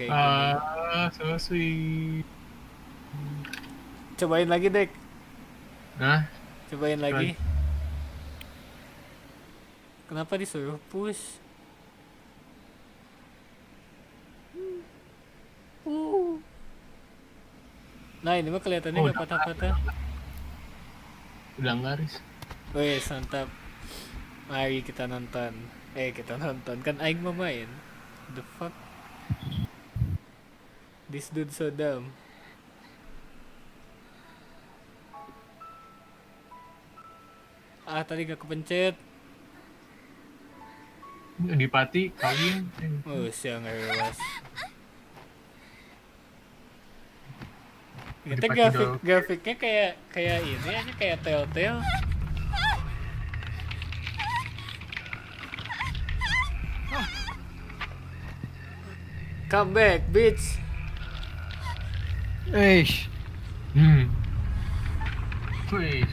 kayak gini. So sweet. Cobain lagi, Dek. Nah, Cobain lagi. Kenapa disuruh push? Nah, ini mah kelihatannya nggak patah-patah. udah enggak, Riz. Wes, mantap. Mari kita nonton. Kita nonton. Kan aing mau main. The fuck? This dude so dumb. Tadi gak kepencet. Di Pati kawin. Oh, siang rewas. Kita Pati dong. grafiknya kayak ini aja, kayak Telltale. Come back, bitch. Eish. Wih.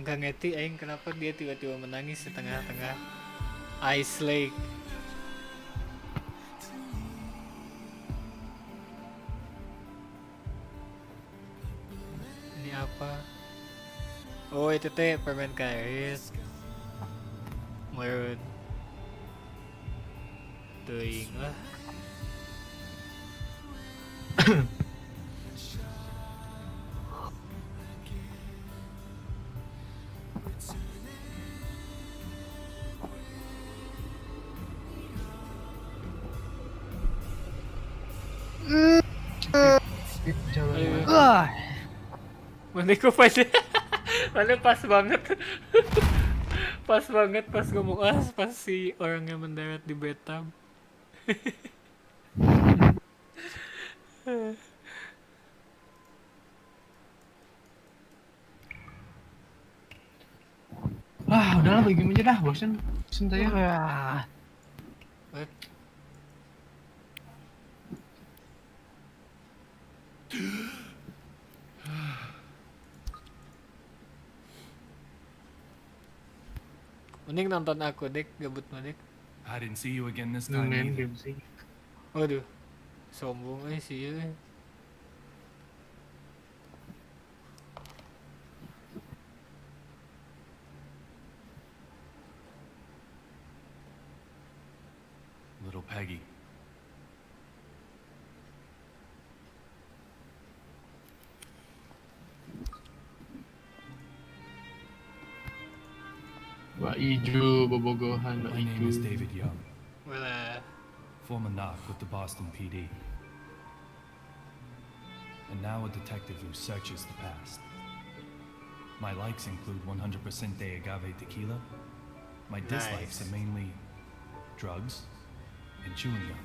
Enggak ngerti aing kenapa dia tiba-tiba menangis di tengah-tengah Ice Lake. Ini apa? Oh, itu teh permen karet. Maroon. Tuing lah. Mana kok mana pas banget. Pas banget pas ngomong pas si orangnya mendarat di Batam. Udahlah bagi game aja dah, bosen saya. What? Mending nonton aku, Dek, gabut mah, Dek. I didn't see you again this time Main either. game sih. Waduh. Sombong sih ya. Little Peggy. Wah ijo, bobogohan. My name is David Young, Well, former knock with the Boston PD. And now a detective who searches the past. My likes include 100% de agave tequila. My dislikes Nice. are mainly drugs and chewing gum.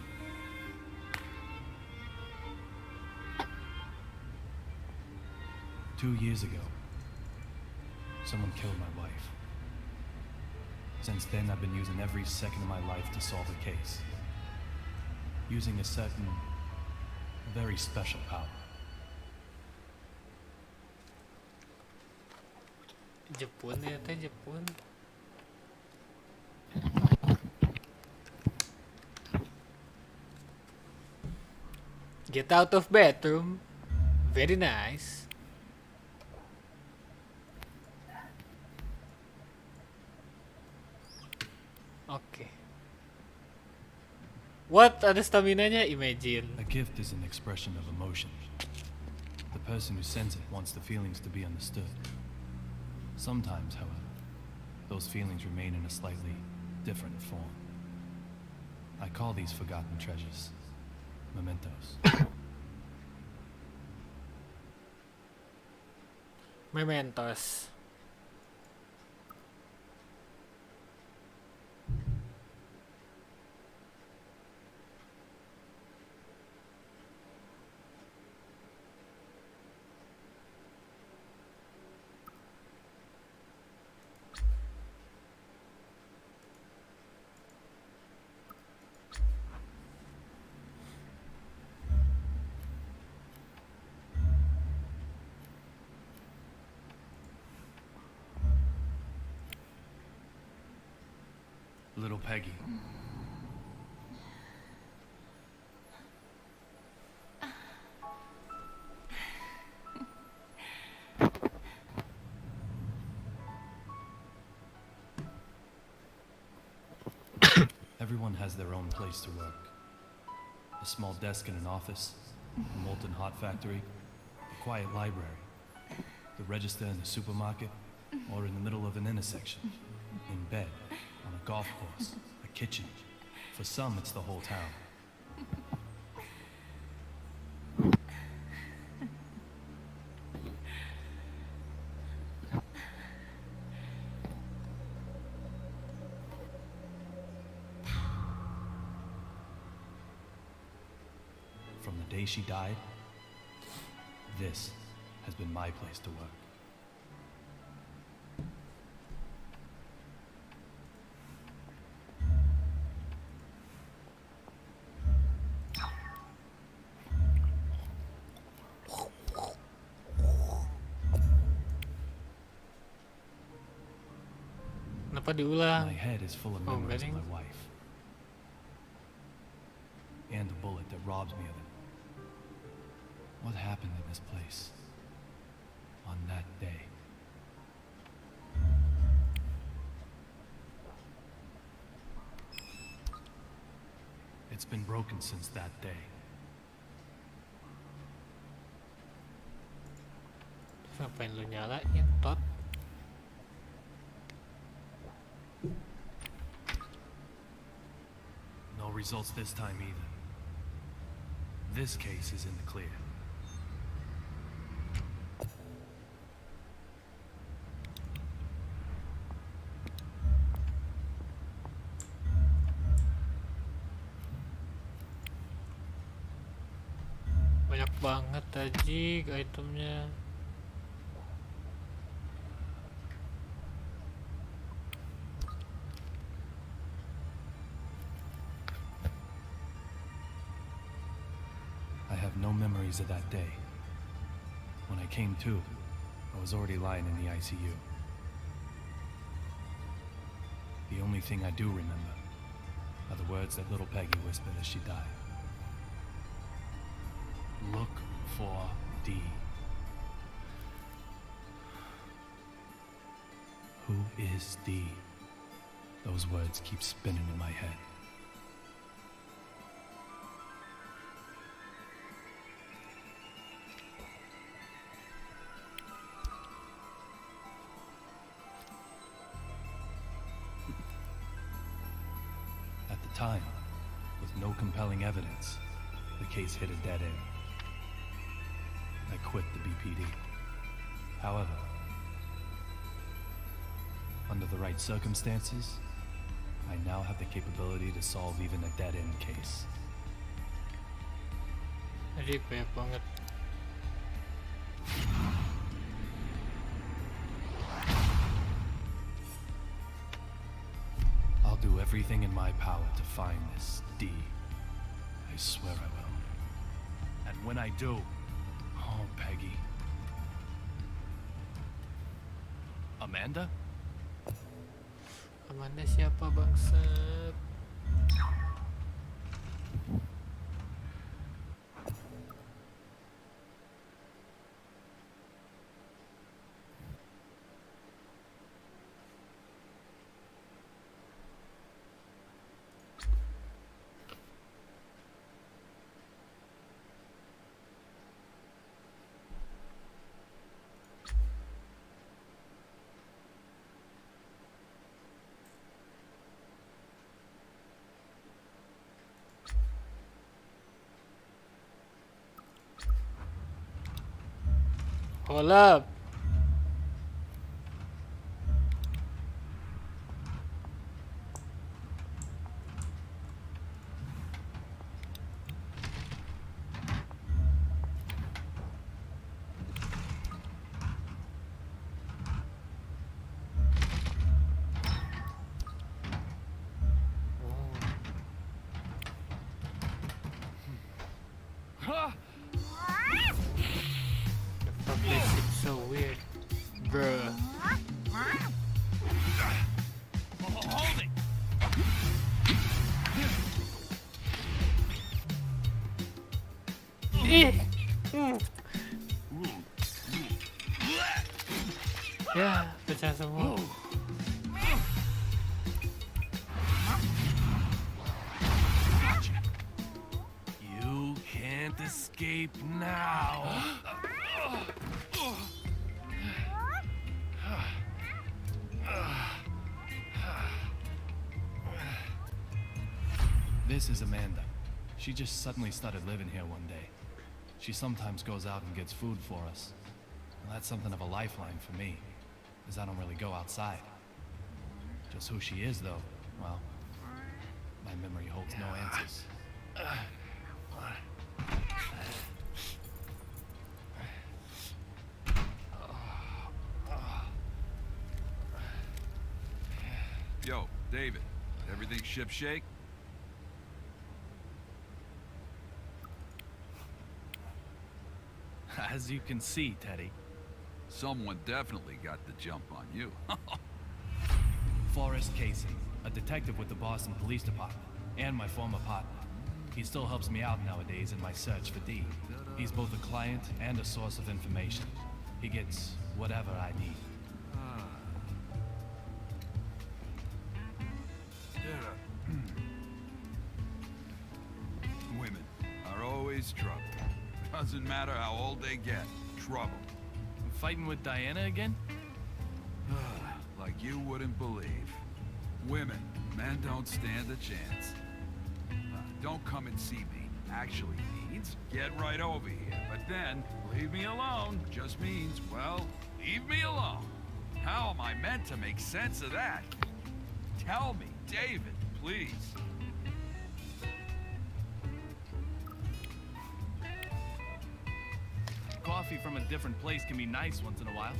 Two years ago, someone killed my wife. Since then, I've been using every second of my life to solve a case. Using a certain, very special power. Jepun ya teh, Jepun. Get out of bedroom. Very nice. Oke. What? Ada stamina-nya? Imagine. A gift is an expression of emotion. The person who sends it wants the feelings to be understood. Sometimes, however, those feelings remain in a slightly different form. I call these forgotten treasures mementos. Mementos. little Peggy. Everyone has their own place to work. A small desk in an office, a molten hot factory, a quiet library, the register in the supermarket, or in the middle of an intersection, in bed, on a golf course, a kitchen. For some, it's the whole town. From the day she died, this has been my place to work. Kenapa diulang? My head is full of Oh, memories of wedding? my wife. And the bullet that robs me of it. What happened in this place on that day? It's been broken since that day. Ngapain lu nyalain, Tot? No results this time either. This case is in the clear. Banyak banget anjing itemnya. I have no memories of that day. When I came to, I was already lying in the ICU. The only thing I do remember are the words that little Peggy whispered as she died. Look for D. Who is D? Those words keep spinning in my head. At the time, with no compelling evidence, the case hit a dead end. I quit the BPD. However, under the right circumstances, I now have the capability to solve even a dead-end case. Jadi banyak banget. I'll do everything in my power to find this D. I swear I will. And when I do, oh, Peggy. Amanda? Amanda siapa bangsat? Hold up. The fuck this is so weird. Ya, pecah semua. You can't escape now. This is Amanda. She just suddenly started living here one day. She sometimes goes out and gets food for us. And that's something of a lifeline for me, as I don't really go outside. Just who she is, though, well, my memory holds no answers. Yo, David, everything shipshape? As you can see, Teddy, Someone definitely got the jump on you. Forrest Casey, a detective with the Boston Police Department, and my former partner. He still helps me out nowadays in my search for Dee. He's both a client and a source of information. He gets whatever I need. Women are always trouble. Doesn't matter how old they get, trouble. Fighting with Diana again? Like you wouldn't believe. Women, men don't stand a chance. Don't come and see me actually means get right over here. But then, leave me alone just means, well, leave me alone. How am I meant to make sense of that? Tell me, David, please. Coffee from a different place can be nice once in a while.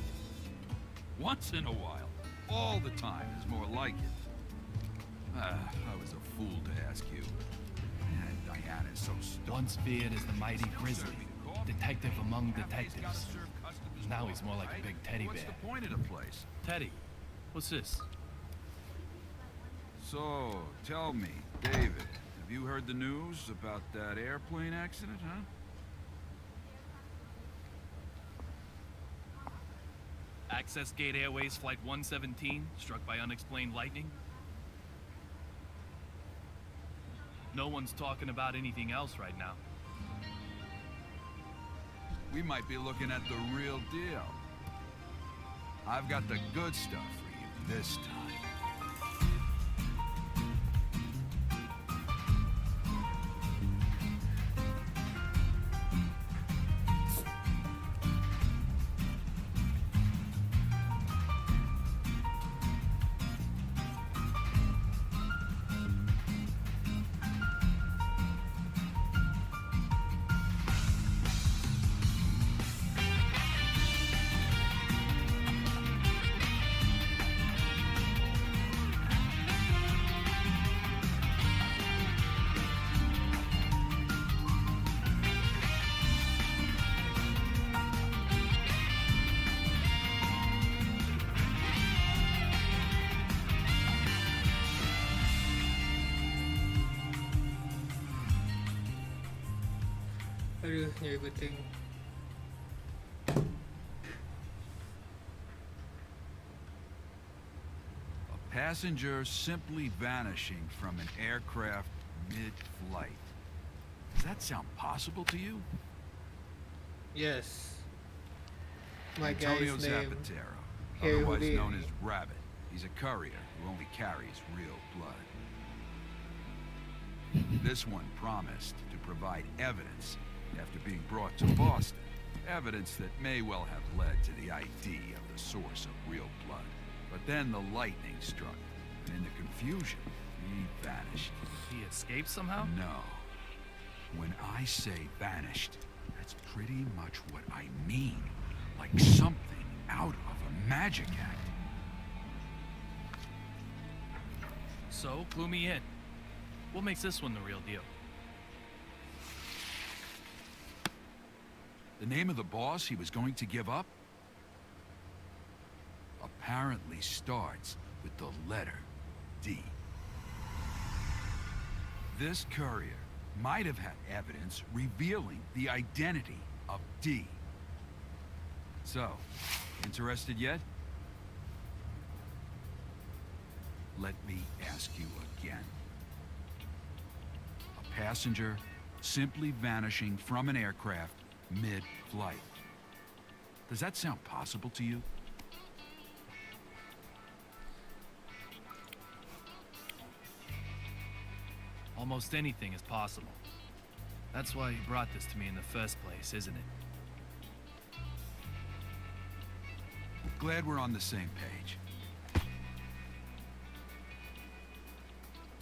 Once in a while. All the time is more like it. I was a fool to ask you. And Diana's so stupid. Once feared as the mighty Grizzly, detective among detectives. Now he's more like a big teddy What's bear. the point of the place? Teddy, what's this? So, tell me, David, have you heard the news about that airplane accident, huh? Access Gate Airways Flight 117, struck by unexplained lightning? No one's talking about anything else right now. We might be looking at the real deal. I've got the good stuff for you this time. Aduh, nyari kuting. A passenger simply vanishing from an aircraft mid-flight. Does that sound possible to you? Yes. My Antonio guy's name. Zapatero, Harry otherwise Houdini. known as Rabbit. He's a courier who only carries real blood. This one promised to provide evidence after being brought to Boston. Evidence that may well have led to the ID of the source of real blood. But then the lightning struck, and in the confusion, he vanished. He escaped somehow? No. When I say vanished, that's pretty much what I mean. Like something out of a magic act. So, clue me in. What makes this one the real deal? The name of the boss he was going to give up apparently starts with the letter D. This courier might have had evidence revealing the identity of D. So, interested yet? let me ask you again. A passenger simply vanishing from an aircraft mid-flight. Does that sound possible to you? Almost anything is possible. That's why you brought this to me in the first place, isn't it? Glad we're on the same page.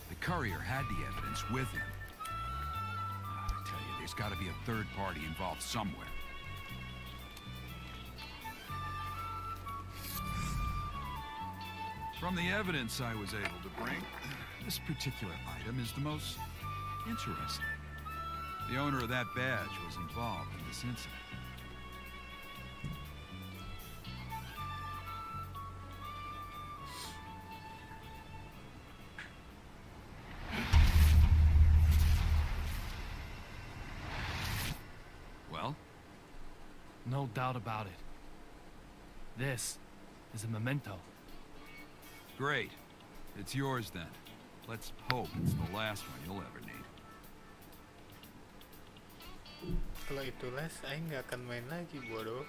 The courier had the evidence with him. I tell you, there's got to be a third party involved somewhere. From the evidence I was able to bring, this particular item is the most interesting. The owner of that badge was involved in this incident. Well? No doubt about it. This is a memento. Great. It's yours then. Let's hope it's the last one you'll ever need. Kalau itu les, Aing nggak akan main lagi, bodoh.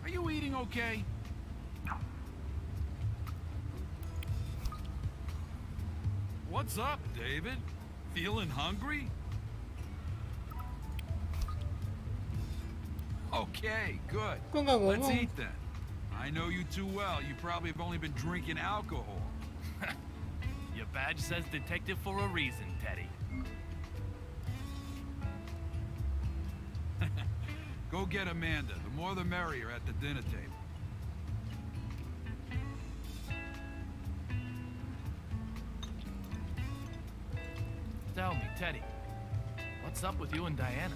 Are you eating okay? What's up, David? Feeling hungry? Okay, good. Kok nggak Let's ngomong? eat then. I know you too well. You probably have only been drinking alcohol. Your badge says detective for a reason, Teddy. Go get Amanda. The more the merrier at the dinner table. Tell me, Teddy, what's up with you and Diana?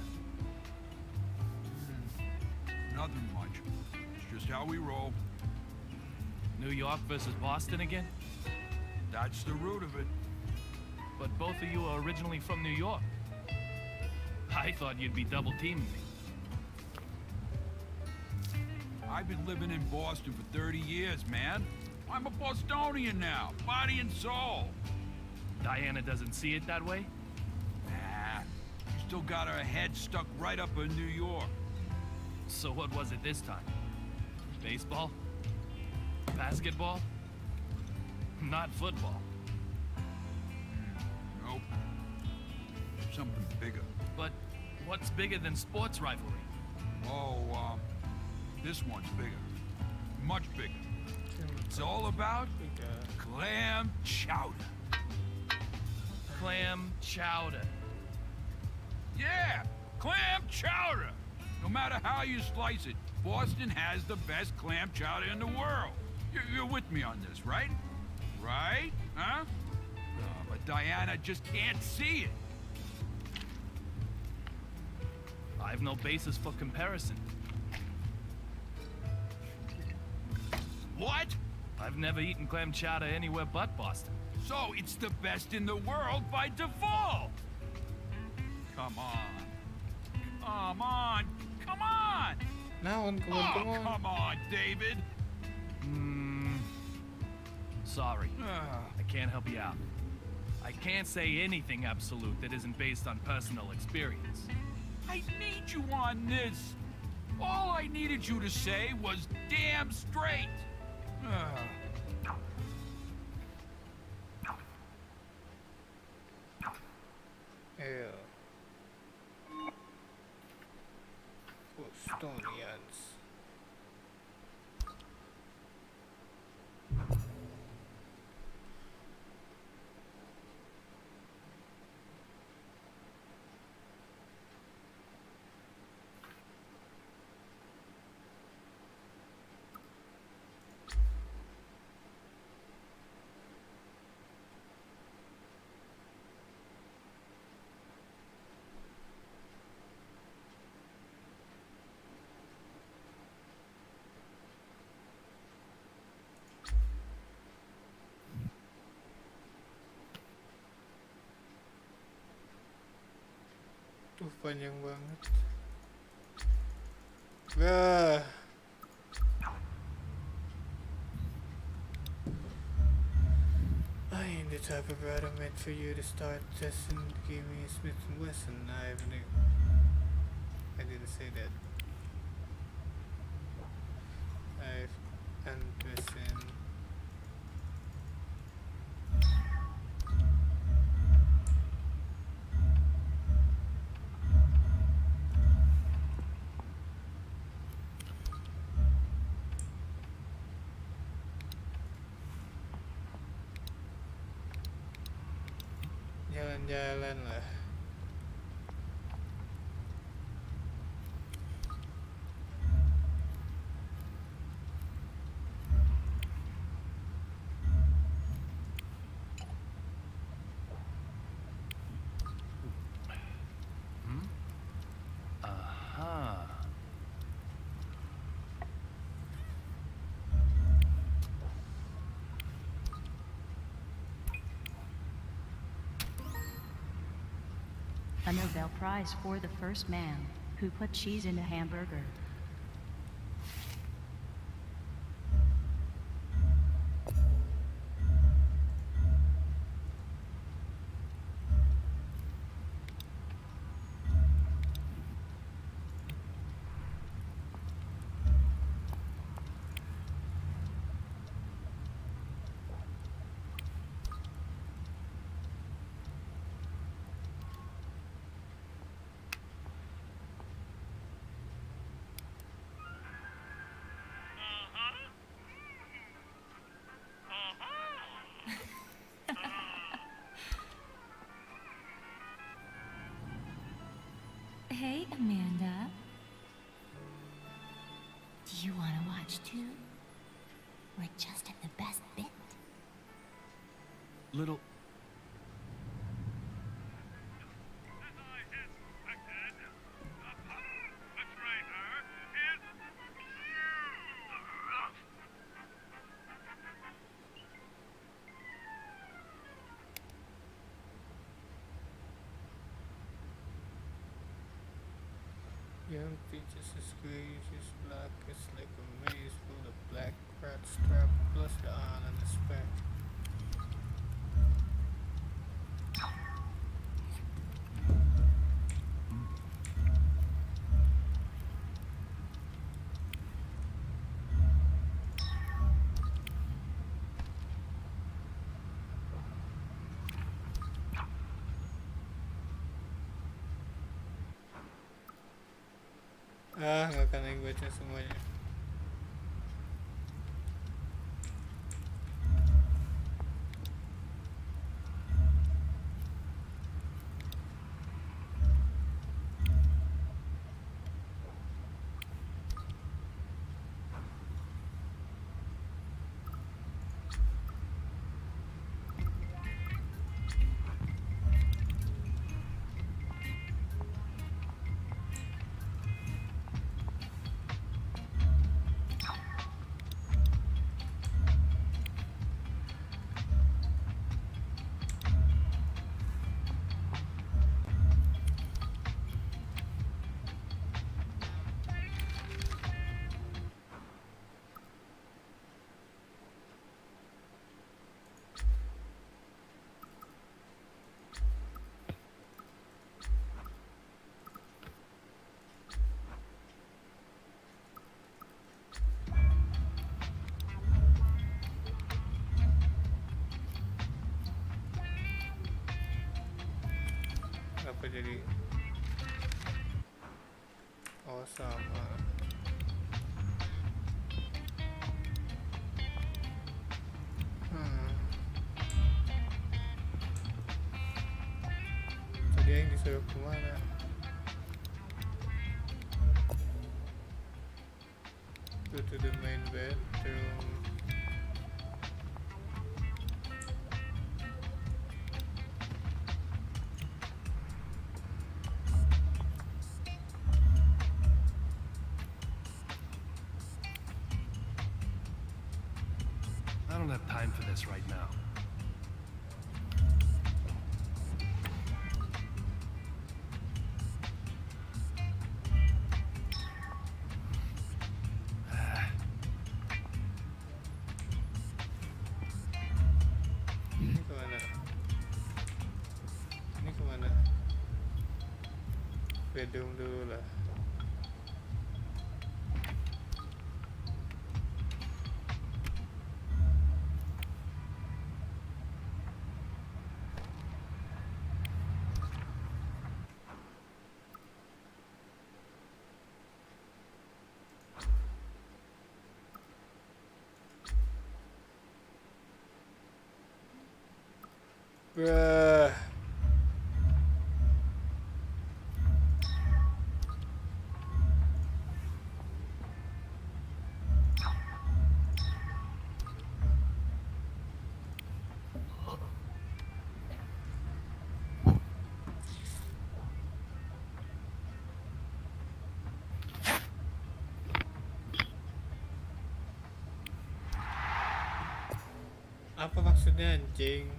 Nothing much. It's just how we roll. New York versus Boston again? That's the root of it. But both of you are originally from New York. I thought you'd be double teaming me. I've been living in Boston for 30 years, man. I'm a Bostonian now, body and soul. Diana doesn't see it that way? Nah, she still got her head stuck right up in New York. So what was it this time? Baseball? Basketball? Not football. Nope. Something bigger. But what's bigger than sports rivalry? Oh, this one's bigger. Much bigger. It's all about clam chowder. Clam chowder. Yeah, clam chowder. No matter how you slice it, Boston has the best clam chowder in the world. You're with me on this, right? Right? Huh? But Diana just can't see it. I've no basis for comparison. What? I've never eaten clam chowder anywhere but Boston. So it's the best in the world by default. Come on. Come on. Come on. Naon, come on, come Oh, on. come on, David. Sorry, Ah, I can't help you out. I can't say anything absolute that isn't based on personal experience. I need you on this. All I needed you to say was damn straight. Ah. Ew. Bostonians. Panjang banget. Bah. I am the type of brother meant for you to start testing. Give me a Smith & Wesson. I didn't say that. And Wesson. Jalan-jalan lah. Aha. A Nobel Prize for the first man who put cheese in a hamburger. Hey, Amanda. Do you want to watch too? We're just at the best bit. Little. Young peaches is gray, she's black. It's like a maze full of black rat strap plus the on and the spec. Nggak akan yang baca semuanya. Apa jadi? Oh sama. Tadi yang disuruh kemana? Go to the main bedroom. I don't have time for this right now. Bedung dulu lah. Bruh. Apa maksudnya anjing?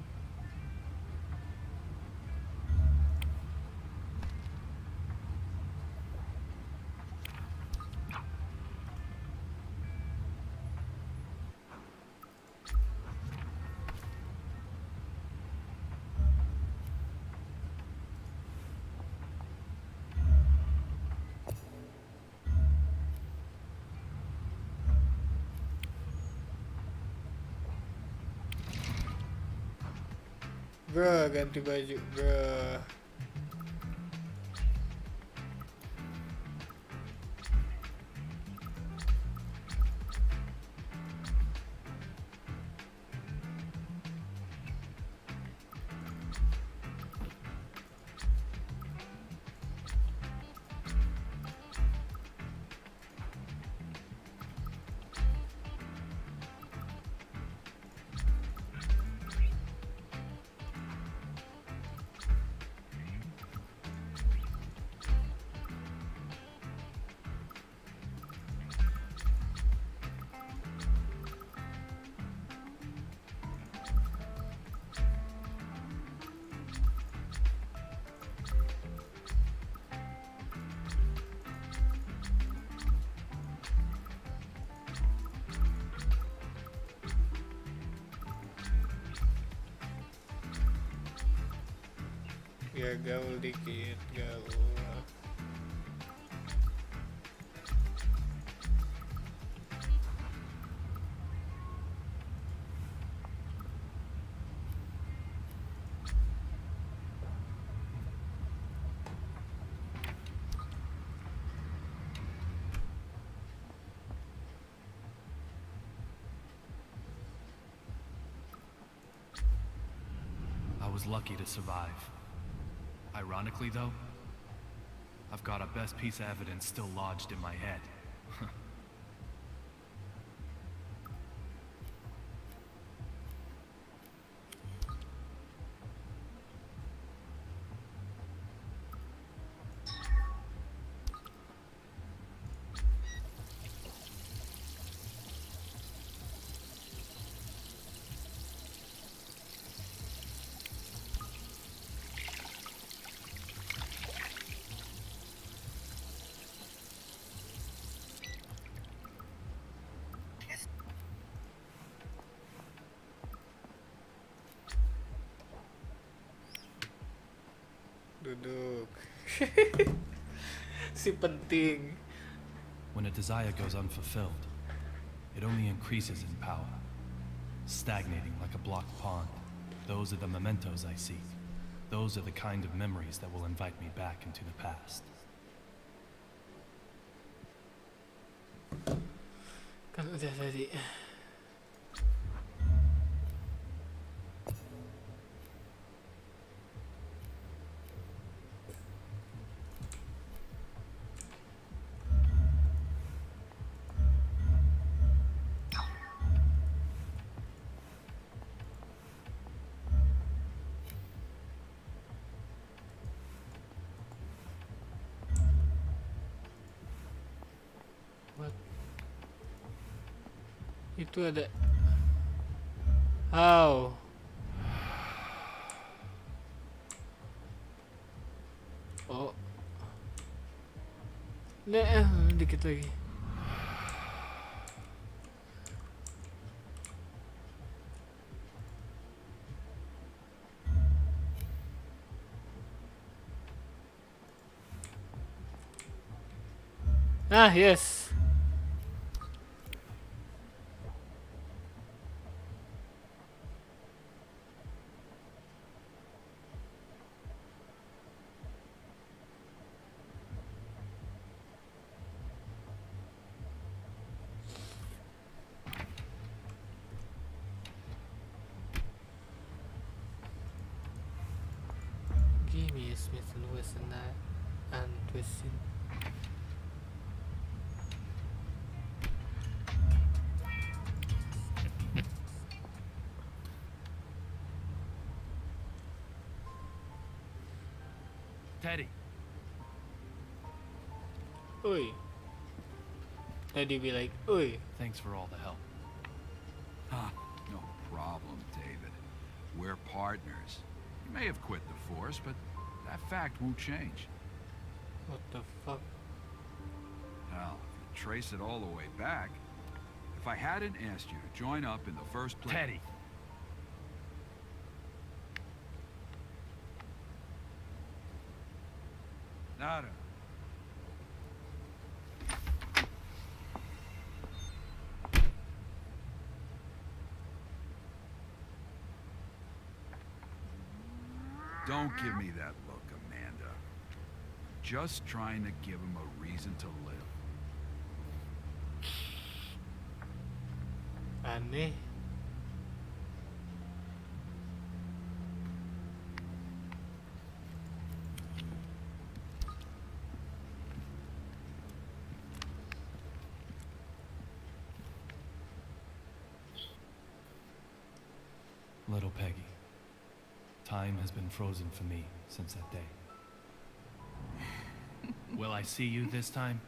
Bro, ganti baju, bro. Ya gaul dikit, gaul. I was lucky to survive. Ironically, though, I've got a best piece of evidence still lodged in my head. Duduk. Si penting. When a desire goes unfulfilled, it only increases in power, stagnating like a blocked pond. Those are the mementos I seek. Those are the kind of memories that will invite me back into the past. Kan udah tadi. Itu ada. How? Oh. Nah, dikit lagi. Ah, yes. Gimme Smith and Wesson and Wesson. Teddy, Oi. Teddy be like, oi. thanks for all the help. Ah, no problem, David. We're partners. You may have quit the force, but that fact won't change. What the fuck? Well, if you trace it all the way back, if I hadn't asked you to join up in the first place... Teddy, Nada. Don't give me that look, Amanda. Just trying to give him a reason to live. Aneh. little Peggy. Time has been frozen for me since that day. Will I see you this time?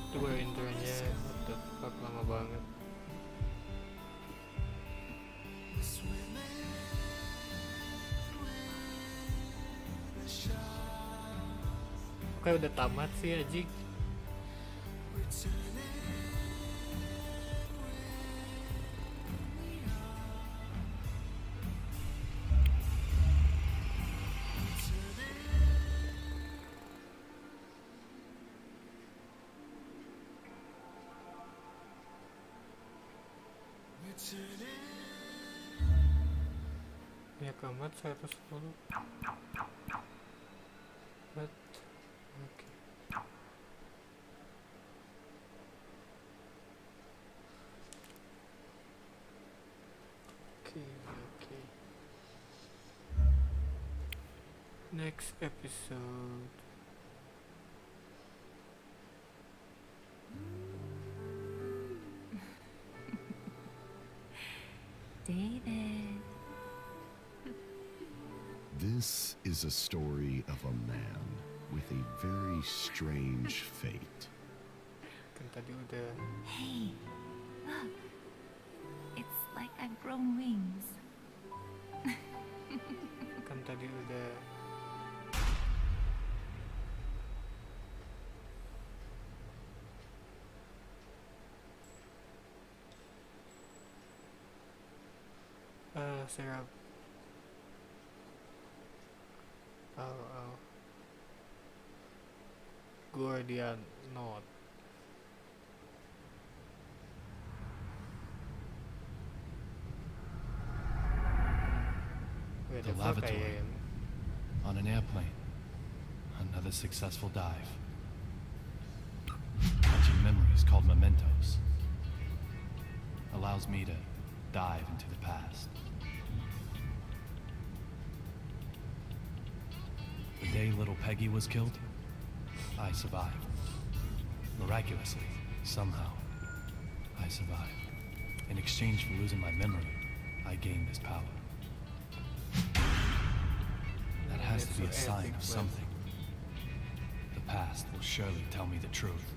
Itu baru intronya. What the fuck, lama banget. Kayak udah tamat sih anjing. Ya kamat 110. What? Oke. Oke. Next episode. David. This is a story of a man with a very strange fate. Kan tadi udah. Hey, look. It's like I've grown wings. Kan tadi udah. Sarah. Oh. Guardian Note. Where The fuck I lavatory. am? On an airplane. Another successful dive. Catching memories called mementos. Allows me to dive into the past. The day little Peggy was killed, I survived. Miraculously, somehow, I survived. In exchange for losing my memory, I gained this power. That has to be a sign of something. The past will surely tell me the truth.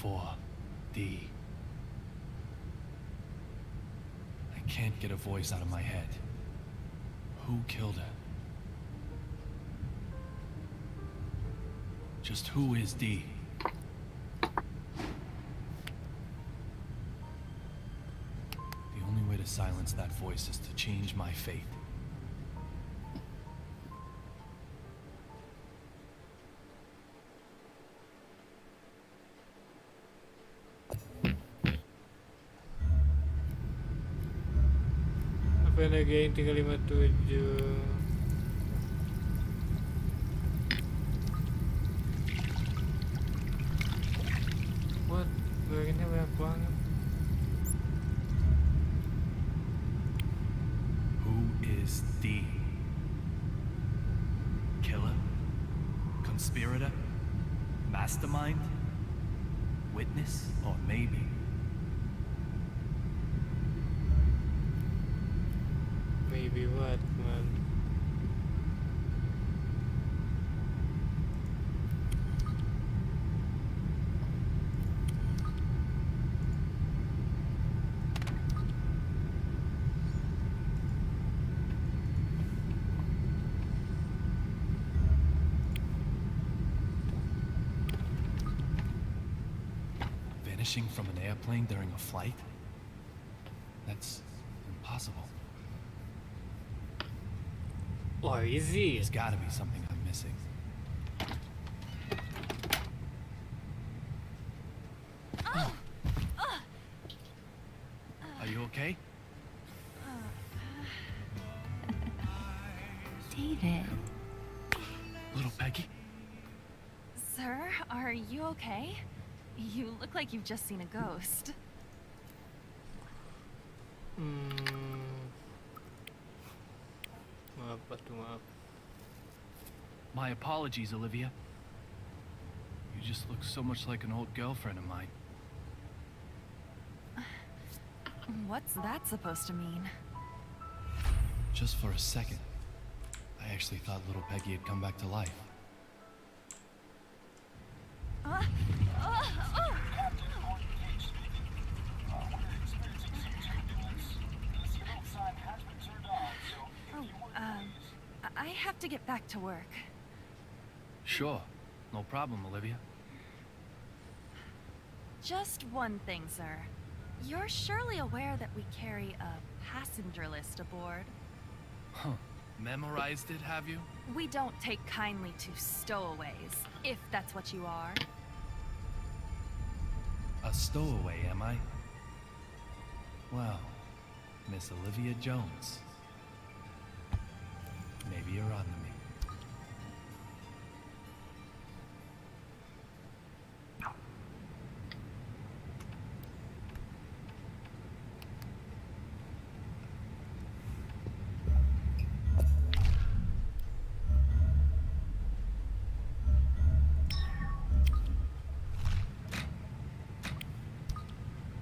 for D. I can't get a voice out of my head. Who killed her? Just who is D? The only way to silence that voice is to change my fate. Apa lagi? Tinggal 57. What? Bagiannya banyak banget. Who is D? Killer? Conspirator? Mastermind? Witness? Or maybe Maybe what, man? vanishing from an airplane during a flight? That's impossible. Or is he? There's gotta be something I'm missing. Are you okay? David. Little Peggy? Sir, are you okay? You look like you've just seen a ghost. Maaf, Batu, maaf. My apologies, Olivia. You just look so much like an old girlfriend of mine. What's that supposed to mean? Just for a second, I actually thought little Peggy had come back to life. I have to get back to work. Sure, no problem, Olivia. Just one thing, sir. You're surely aware that we carry a passenger list aboard. Huh. Memorized it, have you? We don't take kindly to stowaways, if that's what you are. A stowaway, am I? Well, Miss Olivia Jones. Maybe you're on to me.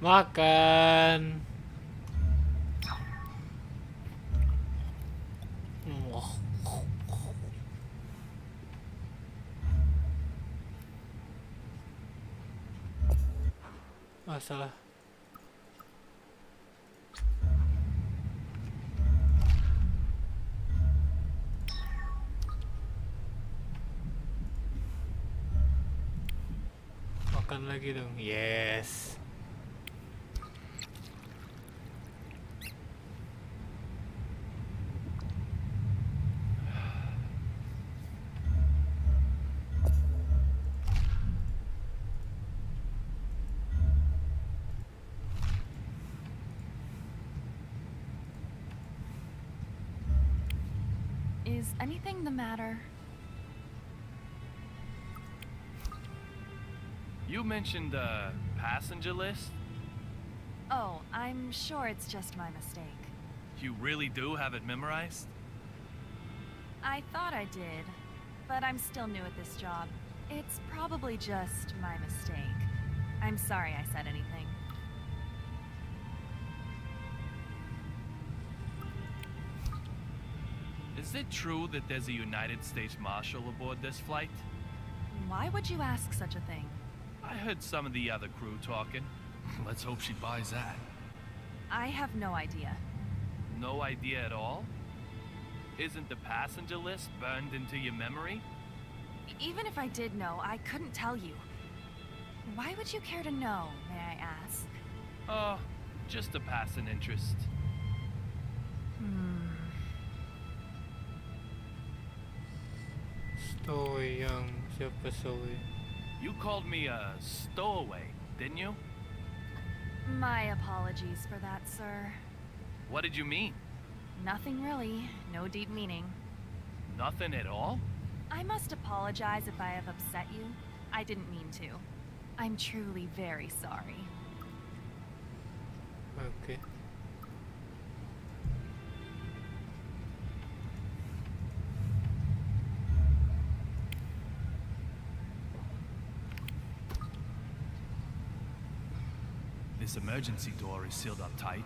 Makan. Ah, salah. Makan lagi dong. Yes. Is anything the matter? You mentioned a passenger list? Oh, I'm sure it's just my mistake. You really do have it memorized? I thought I did, but I'm still new at this job. It's probably just my mistake. I'm sorry I said anything. Is it true that there's a United States Marshal aboard this flight? Why would you ask such a thing? I heard some of the other crew talking. Let's hope she buys that. I have no idea. No idea at all? Isn't the passenger list burned into your memory? Even if I did know, I couldn't tell you. Why would you care to know, may I ask? Oh, just a passing interest. Story yang siapa story? You called me a stowaway, didn't you? My apologies for that, sir. What did you mean? Nothing really. No deep meaning. Nothing at all? I must apologize if I have upset you. I didn't mean to. I'm truly very sorry. Okay. This emergency door is sealed up tight.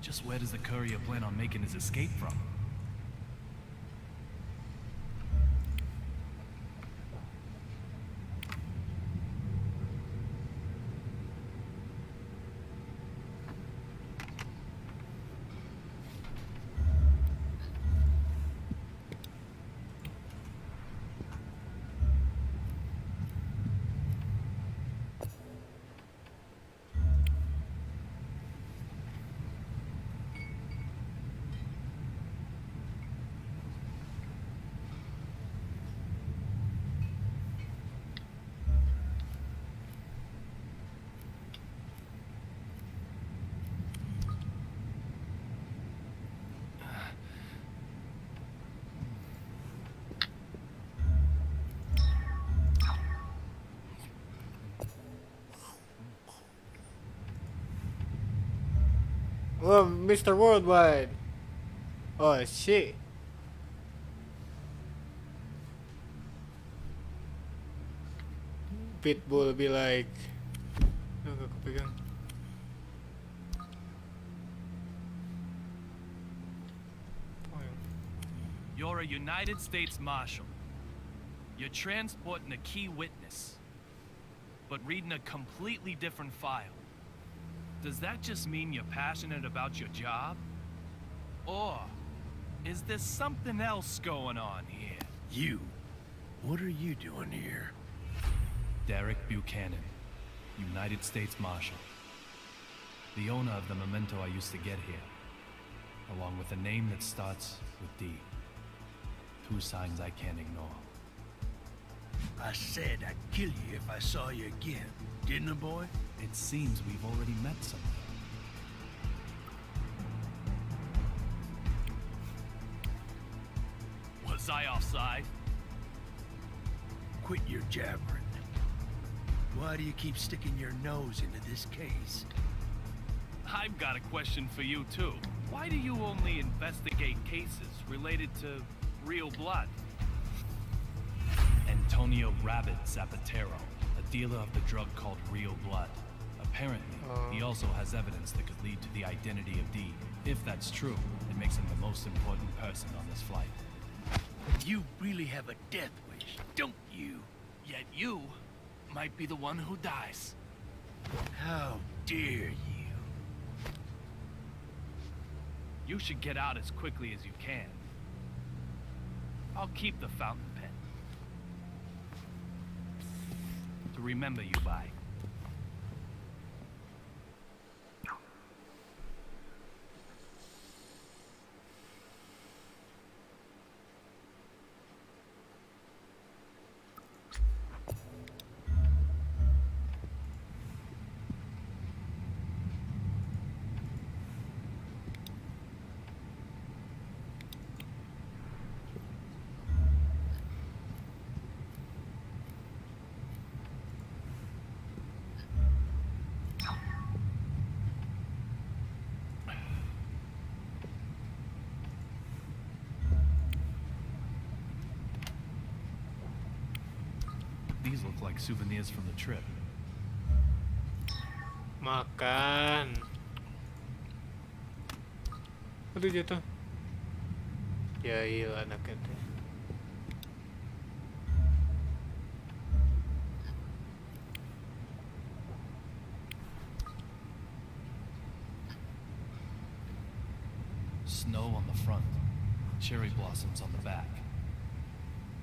Just where does the courier plan on making his escape from? Oh, Mr. Worldwide. Oh shit. Pitbull be like, gak kepegang. You're a United States Marshal. You're transporting a key witness, but reading a completely different file. Does that just mean you're passionate about your job? Or is there something else going on here? You. What are you doing here? Derek Buchanan, United States Marshal. The owner of the memento I used to get here, along with a name that starts with D. Two signs I can't ignore. I said I'd kill you if I saw you again, didn't I, boy? It seems we've already met somewhere. Was I offside? Quit your jabbering. Why do you keep sticking your nose into this case? I've got a question for you, too. Why do you only investigate cases related to real blood? Antonio Rabbit Zapatero, a dealer of the drug called Real Blood. Apparently, he also has evidence that could lead to the identity of D. If that's true, it makes him the most important person on this flight. You really have a death wish, don't you? Yet you might be the one who dies. How dare you? You should get out as quickly as you can. I'll keep the fountain pen to remember you by. These look like souvenirs from the trip. Makan. Aduh jatuh. Jahil anak itu. cherry blossoms on the back.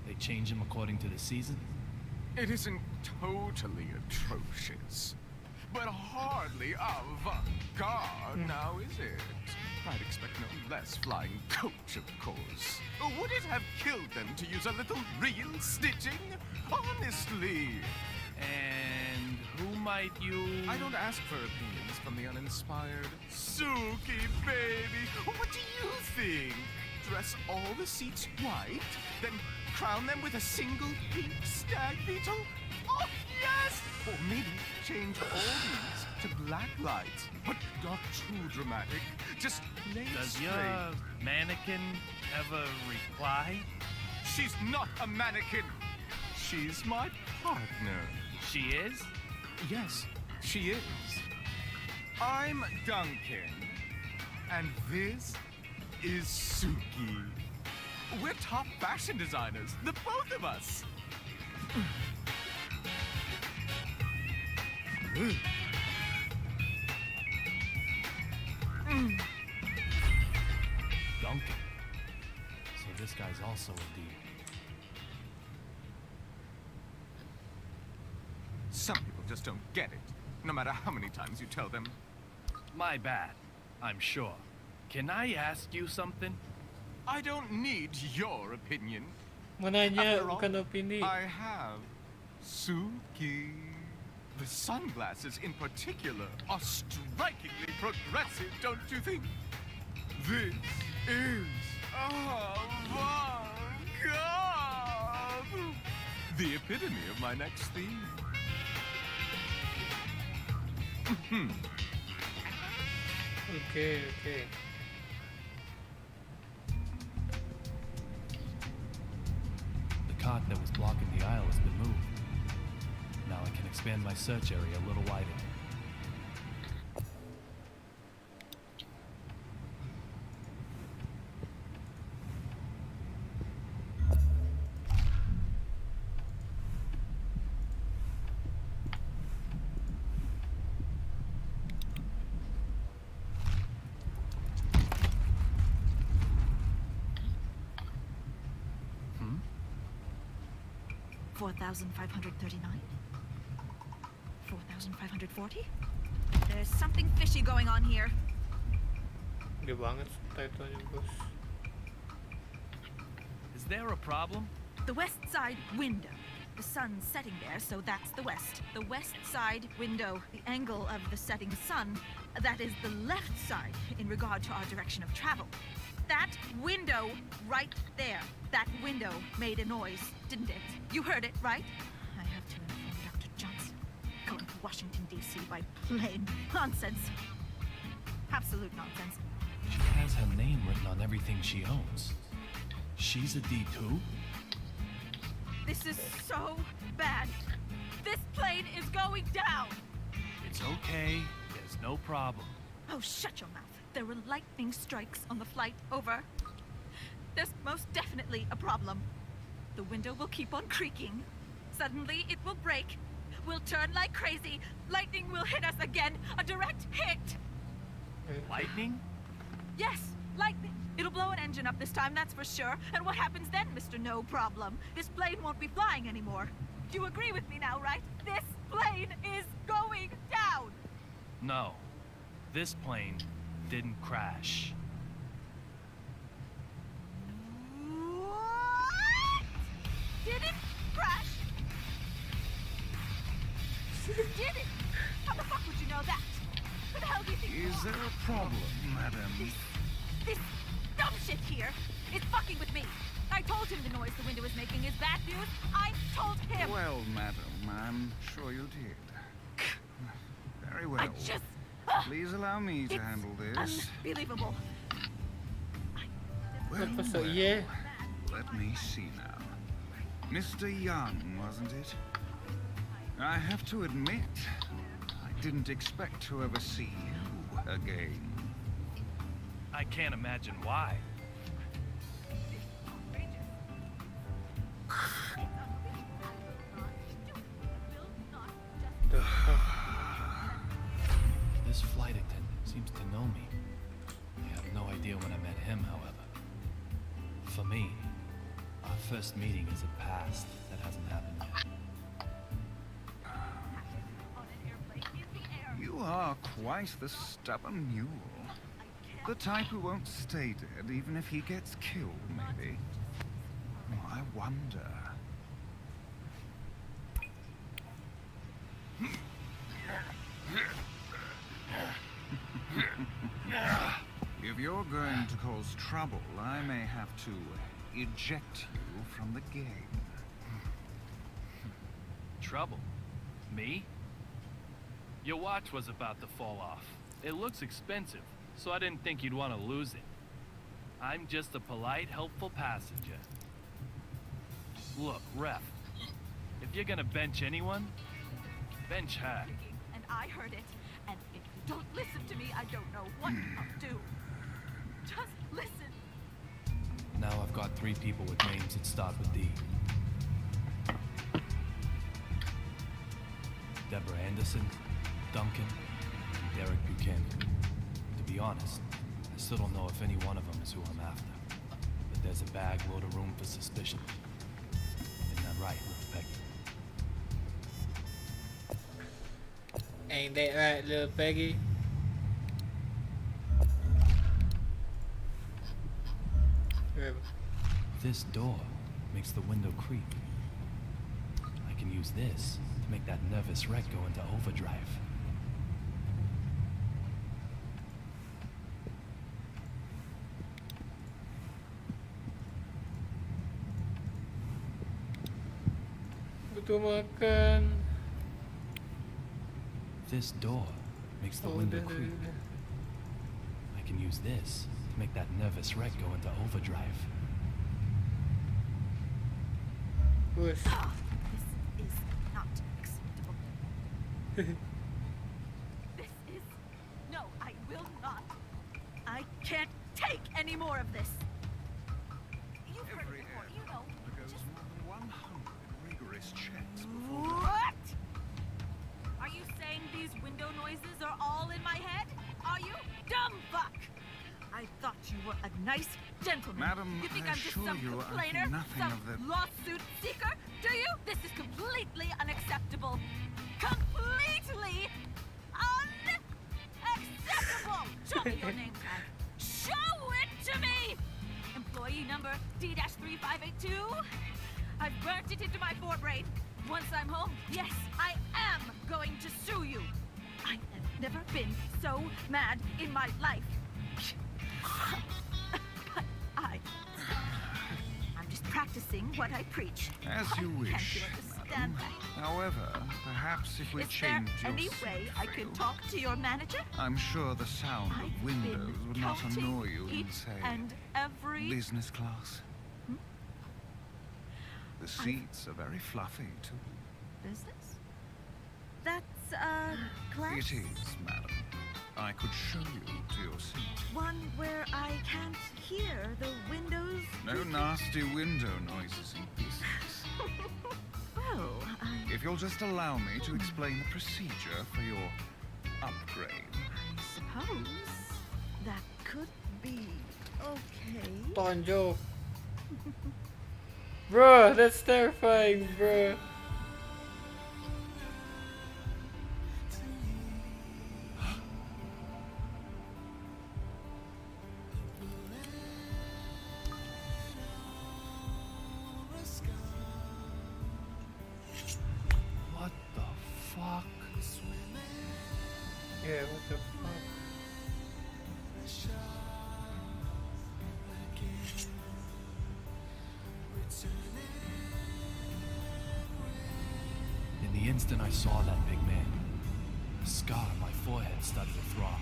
They change them according to the season? It isn't totally atrocious, but hardly avant-garde now, is it? I'd expect no less flying coach, of course. Would it have killed them to use a little real stitching? Honestly. And who might you... I don't ask for opinions from the uninspired. Suki, baby, what do you think? Dress all the seats white, then crown them with a single pink stag beetle? Oh, yes! Or maybe change all these to black lights, but not too dramatic. Just plain Does straight. your mannequin ever reply? She's not a mannequin. She's my partner. She is? Yes, she is. I'm Duncan, and this is Suki. We're top fashion designers, the both of us. Duncan. So this guy's also a deep. Some people just don't get it, no matter how many times you tell them. My bad, I'm sure. Can I ask you something? I don't need your opinion. Muna niya, After all, bukan opini. I have Suki. The sunglasses in particular are strikingly progressive, don't you think? This is avant-garde. The epitome of my next theme. Okay, okay. The cot that was blocking the aisle has been moved. Now I can expand my search area a little wider. Hmm? 4,539? 4,540? There's something fishy going on here. Di banget title niya, boss. Is there a problem? The west side window. The sun's setting there, so that's the west. The west side window. The angle of the setting sun, that is the left side in regard to our direction of travel. That window right there. That window made a noise, didn't it? You heard it, right? I have to inform Dr. Johnson. Going to Washington, D.C. by plane. Nonsense. Absolute nonsense. She has her name written on everything she owns. She's a D2? This is so bad. This plane is going down. It's okay. There's no problem. Oh, shut your mouth. There were lightning strikes on the flight over. There's most definitely a problem. The window will keep on creaking. Suddenly, it will break. We'll turn like crazy. Lightning will hit us again. A direct hit. Lightning? Yes, lightning. It'll blow an engine up this time, that's for sure. And what happens then, Mr. No Problem? This plane won't be flying anymore. You agree with me now, right? This plane is going down. No. This plane didn't crash. What? Did it crash? Did it? How the fuck would you know that? Who the hell do you think you Is are? there a problem, madam? This dumb shit here is fucking with me. I told him the noise the window is making is bad news. I told him. Well, madam, I'm sure you did. Very well. I just... Please allow me to it's handle this. unbelievable. Well, So, well, yeah. let me see now. Mr. Young, wasn't it? I have to admit, I didn't expect to ever see you again. I can't imagine why. This flight attendant seems to know me. I have no idea when I met him, however. For me, our first meeting is a past that hasn't happened yet. You are quite the stubborn mule. The type who won't stay dead even if he gets killed, maybe. Oh, I wonder. If you're going to cause trouble, I may have to eject you from the game. Trouble? Me? Your watch was about to fall off. It looks expensive, so I didn't think you'd want to lose it. I'm just a polite, helpful passenger. Look, Ref, if you're gonna bench anyone, bench her. And I heard it. And if you don't listen to me, I don't know what I'll do. Just listen. Now I've got 3 people with names that start with D. Deborah Anderson, Duncan, and Derek Buchanan. To be honest, I still don't know if any one of them is who I'm after. But there's a bag load of room for suspicion. Isn't that right, little Peggy? Ain't that right, little Peggy? This door makes the window creak. I can use this to make that nervous wreck go into overdrive. Butuh makan. This door makes the window creak. I can use this to make that nervous wreck go into overdrive. Push. This is not acceptable. This is... No, I will not. I can't take any more of this. You've heard it before, you know. Undergoes more than 100 rigorous checks before... What? Are you saying these window noises are all in my head? Are you? Dumb fuck! I thought you were a nice gentleman. Madam, you think I I'm just assure some you I complainer? think nothing Some of the- lawsuit seeker? Do you? This is completely unacceptable. Completely unacceptable! Show me your name tag. Show it to me! Employee number D-3582? I've burnt it into my forebrain. Once I'm home, yes, I am going to sue you. I have never been so mad in my life. But I'm just practicing what I preach. As you Can't wish, you understand madam. that? However, perhaps if we Is there change your any seat way I can field, talk to your manager? I'm sure the sound I've of windows been would not counting annoy you in, each say, and every... business class. The seats are very fluffy, too. business? That's, class? It is, madam. I could show you to your seat. One where I can't hear the windows? No nasty window noises in business. Well, I If you'll just allow me to explain the procedure for your upgrade. suppose that could be okay. Tonjo. Bro, that's terrifying, bro. What the fuck? Yeah, what the fuck? In the instant I saw that big man, the scar on my forehead started to throb.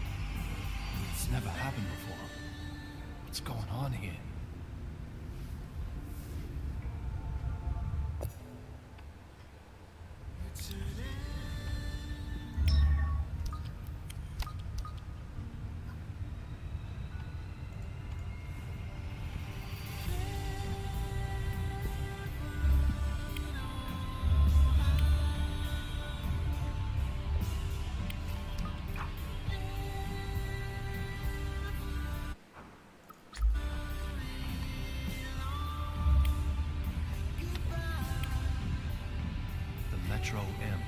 It's never happened before. What's going on here? Metro M.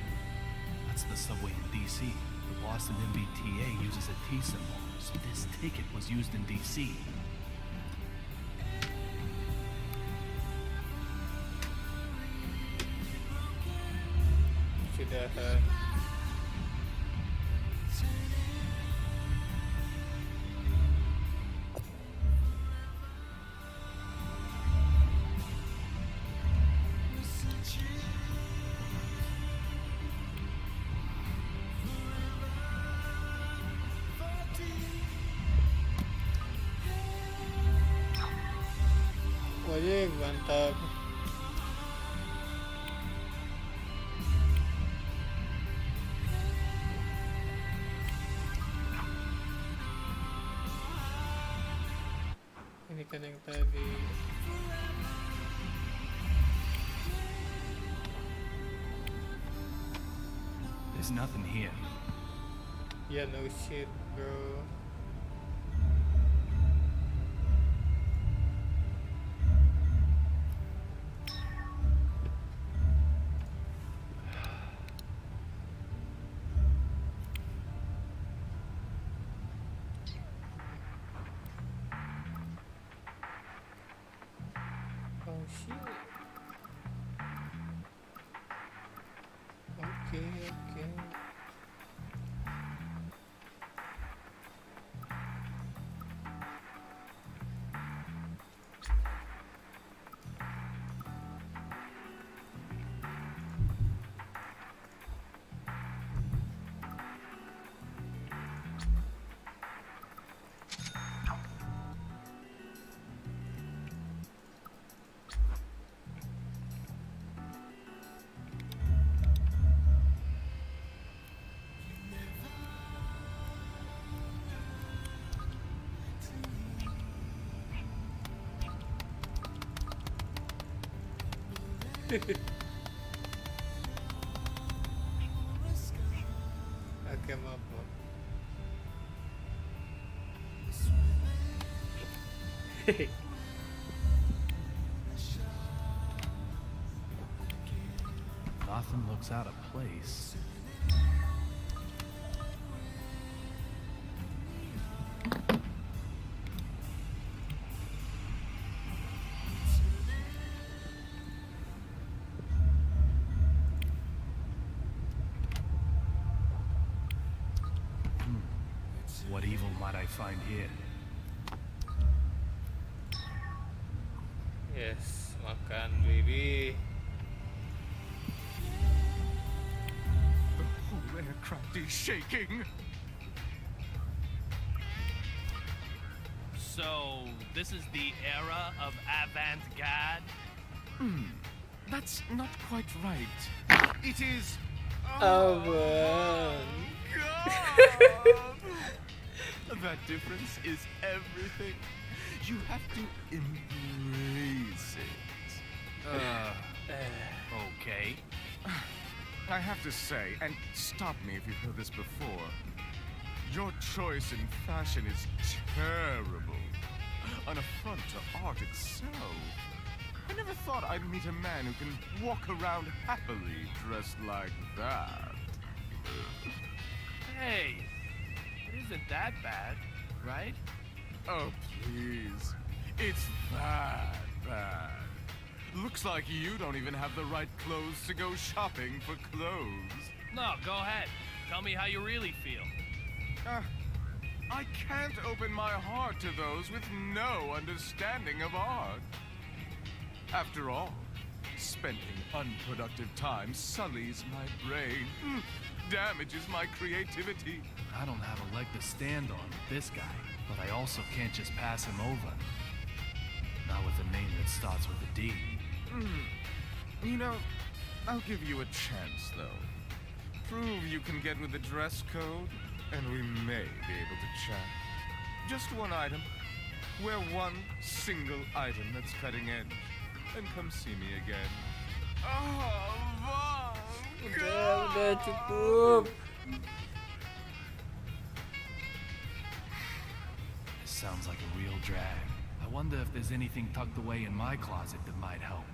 That's the subway in DC. The Boston MBTA uses a T symbol, so this ticket was used in DC. Sudah. Wajib mantap. Ini kan yang tadi. There's nothing here. Yeah, no shit, bro. Oh shit. Okay, okay. Oke, maaf, maaf. Nothing looks out of place. What evil might I find here? Yes, makan baby. The whole aircraft is shaking. So, this is the era of avant-garde? That's not quite right. It is. Abang. God! That difference is everything. You have to embrace it. Okay. I have to say, and stop me if you've heard this before, your choice in fashion is terrible. An affront to art itself. I never thought I'd meet a man who can walk around happily dressed like that. Hey, it isn't that bad, right? Oh, please. It's that bad. Looks like you don't even have the right clothes to go shopping for clothes. No, go ahead. Tell me how you really feel. I can't open my heart to those with no understanding of art. After all, spending unproductive time sullies my brain, damages my creativity. I don't have a leg to stand on with this guy, but I also can't just pass him over. Not with a name that starts with a D. You know, I'll give you a chance, though. Prove you can get with the dress code, and we may be able to chat. Just one item. Wear one single item that's cutting edge. And come see me again. Oh, Udah cukup. This sounds like a real drag. I wonder if there's anything tucked away in my closet that might help.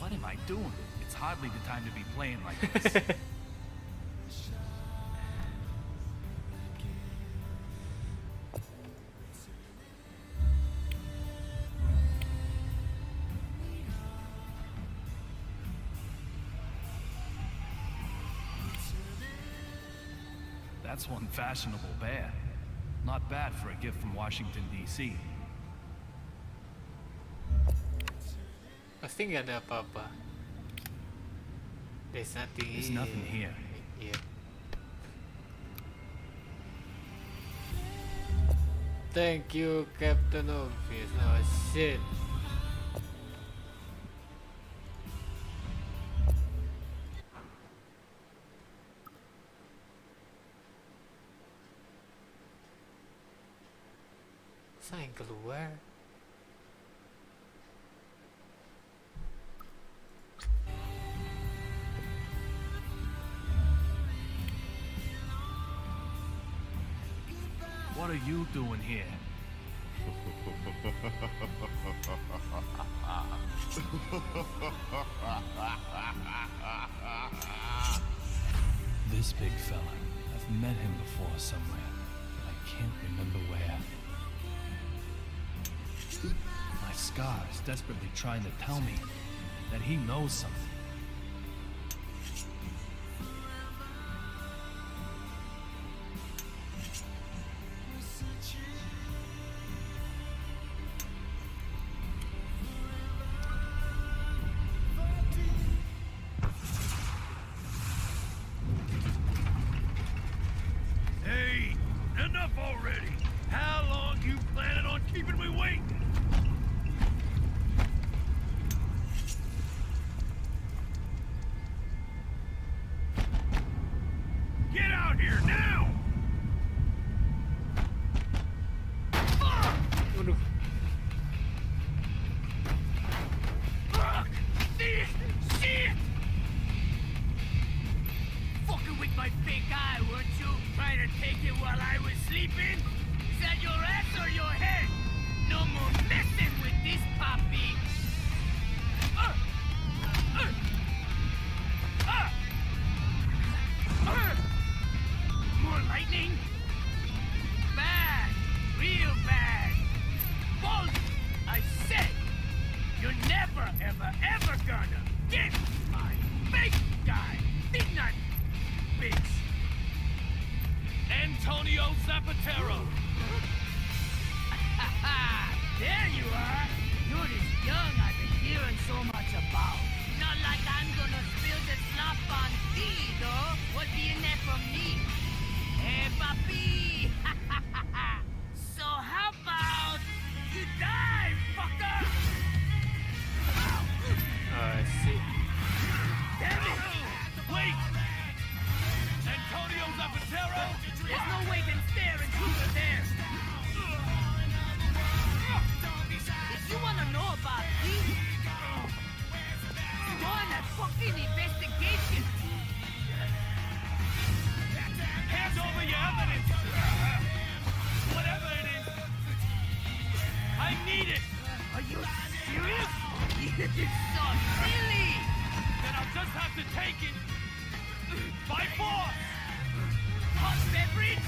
What am I doing? It's hardly the time to be playing like this. That's one fashionable bear. Not bad for a gift from Washington, D.C. Pasti nggak ada apa-apa. There's nothing. There's nothing here. Yeah. Thank you, Captain Obvious. Oh shit. Saya yang keluar. What are you doing here? This big fella. I've met him before somewhere. I can't remember where. My scar is desperately trying to tell me that he knows something. Hey, enough already! How long you planning on keeping me waiting? Get out here now! Waduh. Fuck this shit! Fucking with my fake eye, weren't you? Trying to take it while I was sleeping? Is that your ass or your head? No more messing with this puppy! More lightning? Bad! Real bad! Bold! I said! You're never, ever, ever gonna get my fake guy! Big nut! Bitch! Antonio Zapatero. There you are! You're this young I've been hearing so much about. Not like I'm gonna spill the slop on thee, though. What's in there from me? Hey, papi! So how about you die, fucker? I see. Damn it! Wait! Antonio Zapatero? There's no way can stare and truth are there. If you wanna know about me, go on a fucking investigation. Hand over your evidence! Whatever it is! I need it! Are you serious? It's so silly! Then I'll just have to take it! By force! Hot beverage?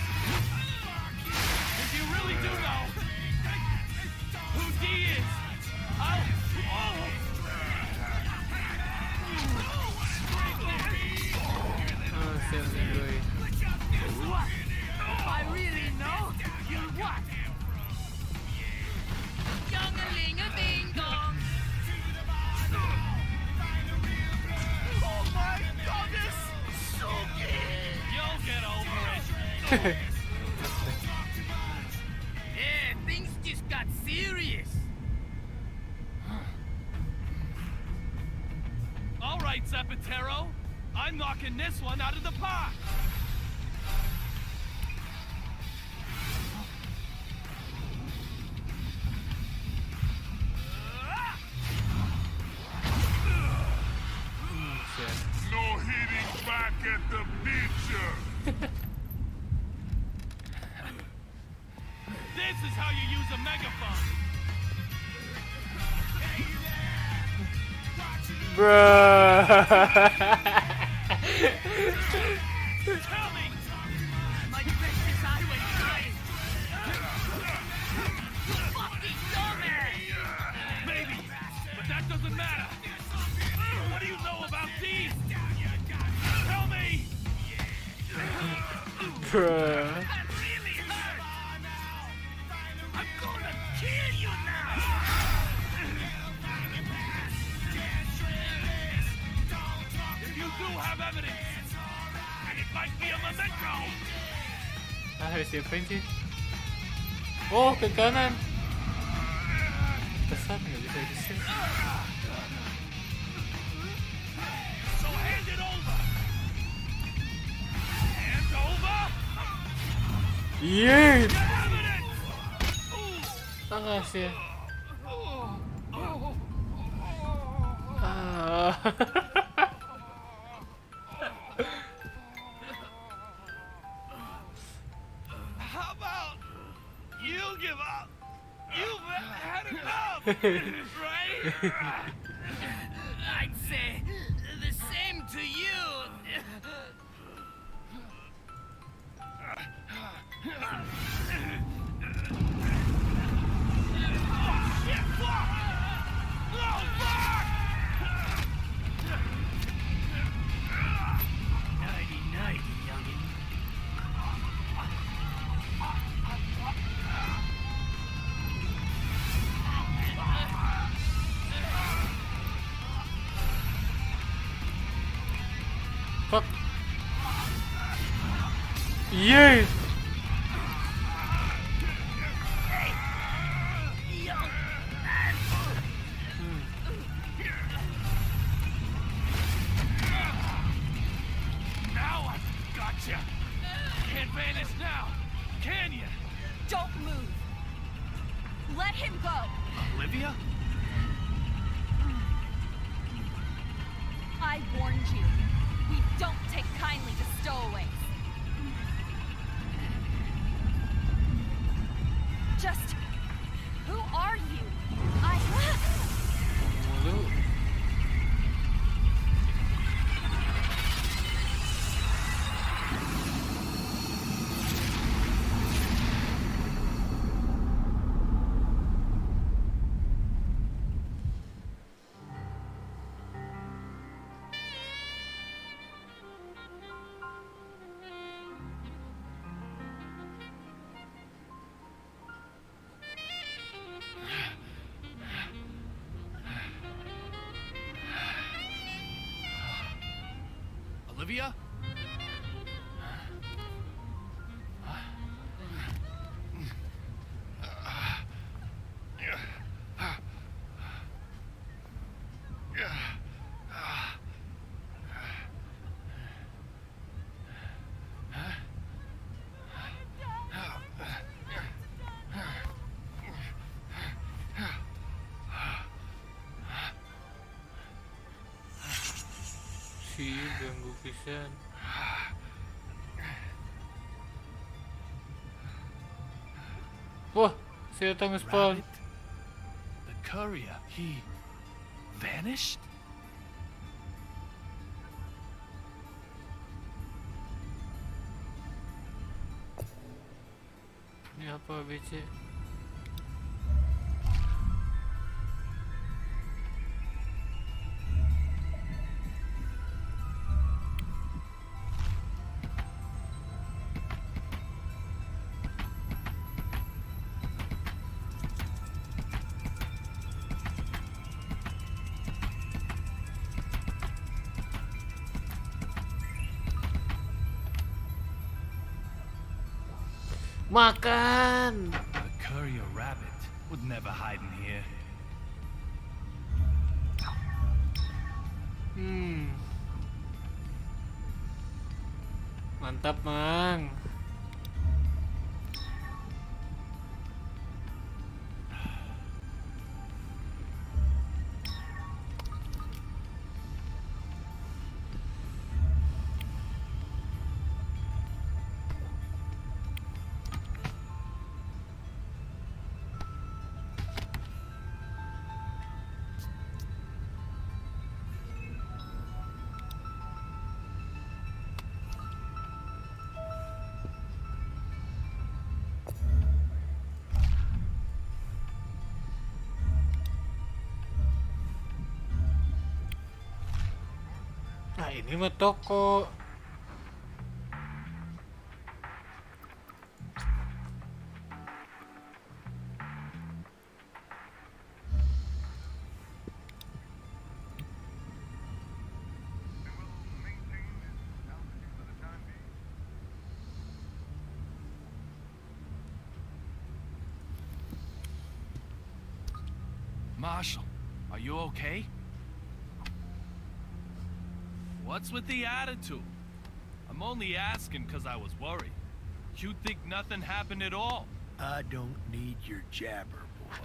If you really do know who D is, I'll... Oh! Oh, something good. What? I really know? You're what? Young-a-ling-a-ding-dong! Oh my goodness! So good! You'll get over it! Yeah, things just got serious. All right, Zapatero. I'm knocking this one out of the park! No hitting back at the picture! This is how you use a megaphone! Bruh. Tell me! My precious highway trying! You fucking dumbass! Maybe, but that doesn't matter! What do you know about these? Tell me! Bruh. That really hurt! I'm gonna kill you now! If you do have evidence, and it might be a memento! Harus siapain sih? Oh, ke kanan. Besar nggak bisa di-save. So hand it over! Hand over! Yeay. Evidence! Makasih ya. Ah. How about you give up? You've had enough, right? I'd say the same to you. Oh, shit, fuck! Oh, fuck! Nighty-nighty, youngin'. Fuck. Yeay. Now I've gotcha. Can't vanish now, can you? Don't move. Let him go. Olivia? I warned you. We don't take kindly to stowaways. Just who are you? Mulu. Olivia? Si ganggu pisan. Wah, saya tang spawn. Rabbit? The courier, he vanished? Ini apa BC? Makan. The courier rabbit would never hide in here. Mantap, Mang. ini mah toko. Marshall, are you okay? What's with the attitude? I'm only asking because I was worried. You think nothing happened at all? I don't need your jabber, boy.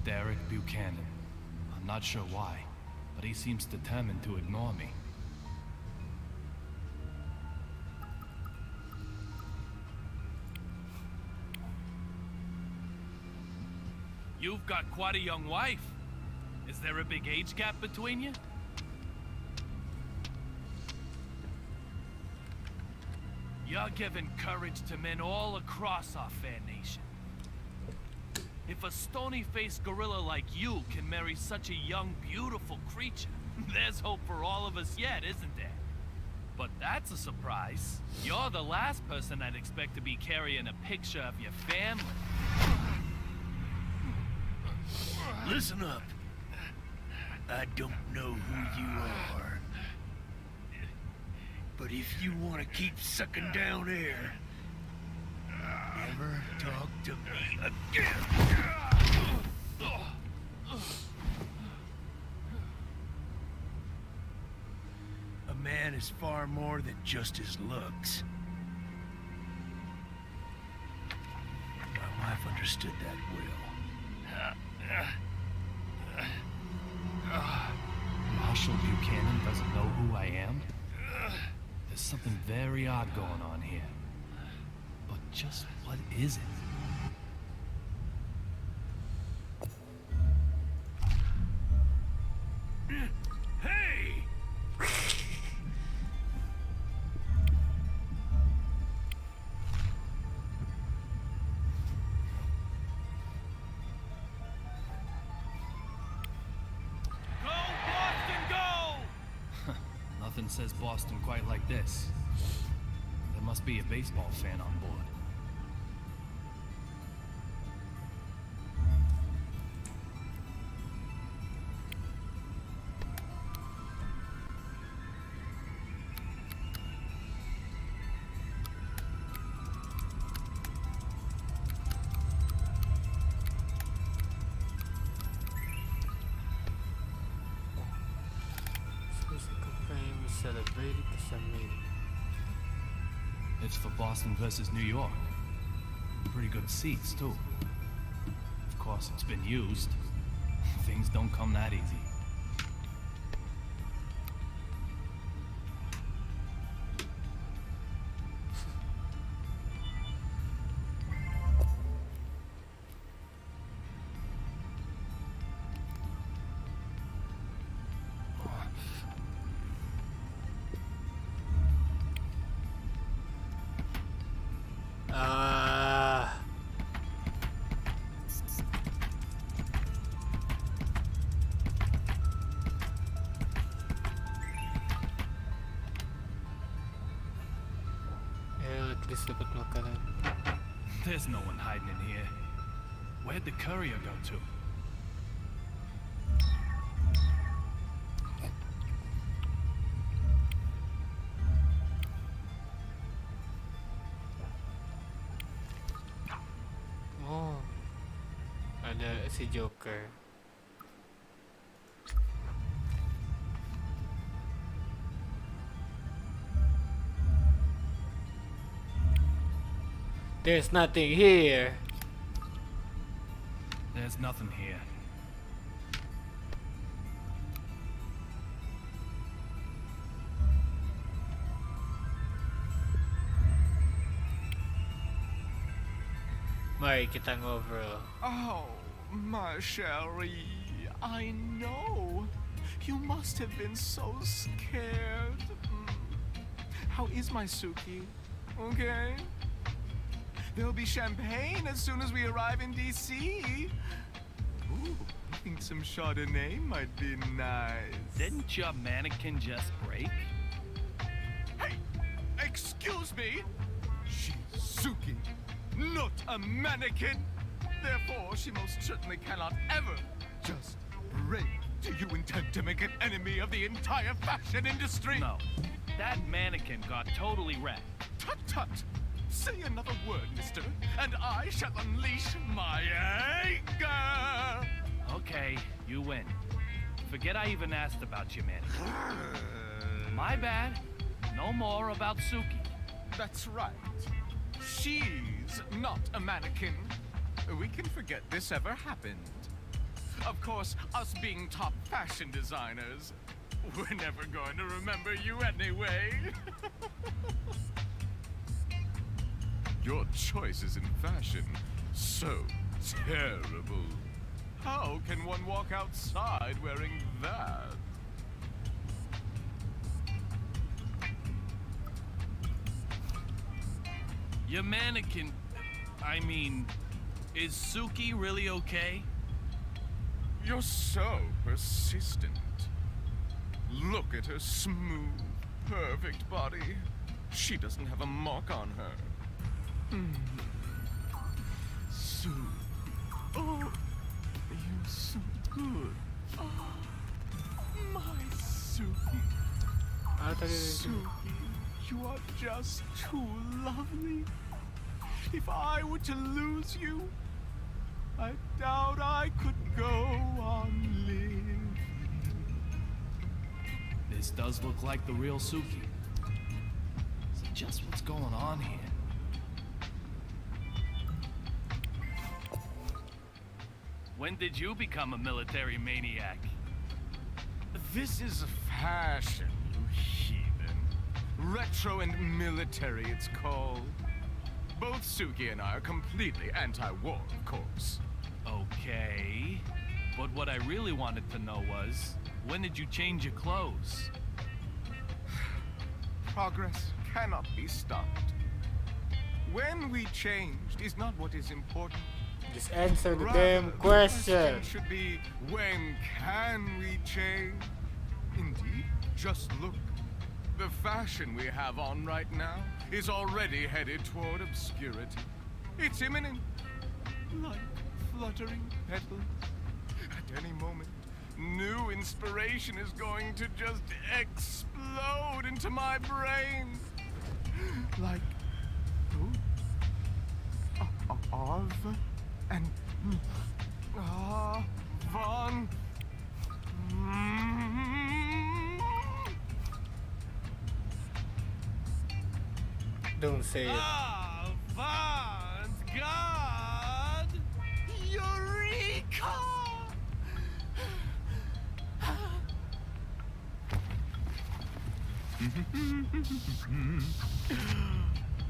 Derek Buchanan. I'm not sure why, but he seems determined to ignore me. You've got quite a young wife. Is there a big age gap between you? You're giving courage to men all across our fair nation. If a stony-faced gorilla like you can marry such a young, beautiful creature, there's hope for all of us yet, isn't there? But that's a surprise. You're the last person I'd expect to be carrying a picture of your family. Listen up. I don't know who you are. But if you want to keep sucking down air, never talk to me again. A man is far more than just his looks. My wife understood that well. Marshall Buchanan doesn't know who I am? There's something very odd going on here. But just what is it? Hey! Nothing says Boston quite like this. There must be a baseball fan on board. It's for Boston versus New York. Pretty good seats, too. Of course, it's been used. Things don't come that easy. Dapat makanan. There's no one hiding in here. Where'd the courier go to? Oh. Ada si Joker. There's nothing here. There's nothing here. Mari kita ngobrol. Oh, my Sherry, I know. You must have been so scared. How is my Suki? Okay? There'll be champagne as soon as we arrive in D.C. Ooh, think some Chardonnay might be nice. Didn't your mannequin just break? Hey! Excuse me! She's Suki, not a mannequin! Therefore, she most certainly cannot ever just break. Do you intend to make an enemy of the entire fashion industry? No. That mannequin got totally wrecked. Tut tut! Say another word, mister, and I shall unleash my anger! Okay, you win. Forget I even asked about your mannequin. My bad. No more about Suki. That's right. She's not a mannequin. We can forget this ever happened. Of course, us being top fashion designers, we're never going to remember you anyway. Your choices in fashion, so terrible. How can one walk outside wearing that? Your mannequin... I mean, is Suki really okay? You're so persistent. Look at her smooth, perfect body. She doesn't have a mark on her. Sue. Oh, you're so good. Oh, my Suki. Suki, you are just too lovely. If I were to lose you, I doubt I could go on living. This does look like the real Suki. So just what's going on here? When did you become a military maniac? This is fashion, you heathen. Retro and military, it's called. Both Suki and I are completely anti-war, of course. Okay. But what I really wanted to know was, when did you change your clothes? Progress cannot be stopped. When we changed is not what is important. Just answer the Rather, damn the question. should be, when can we change? Indeed, just look. The fashion we have on right now is already headed toward obscurity. It's imminent, like fluttering petals. At any moment, new inspiration is going to just explode into my brain. Like, Arv and Von. Don't say it. Avant-garde! Eureka!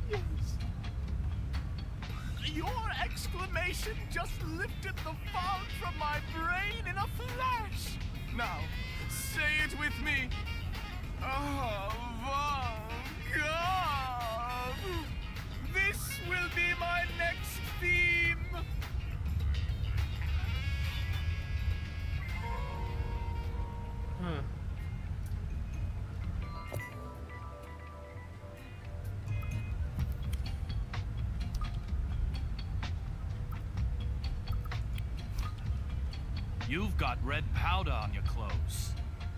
Yes. Your exclamation just lifted the fog from my brain in a flash. Now, say it with me. Avant-garde! This will be my next theme. You've got red powder on your clothes.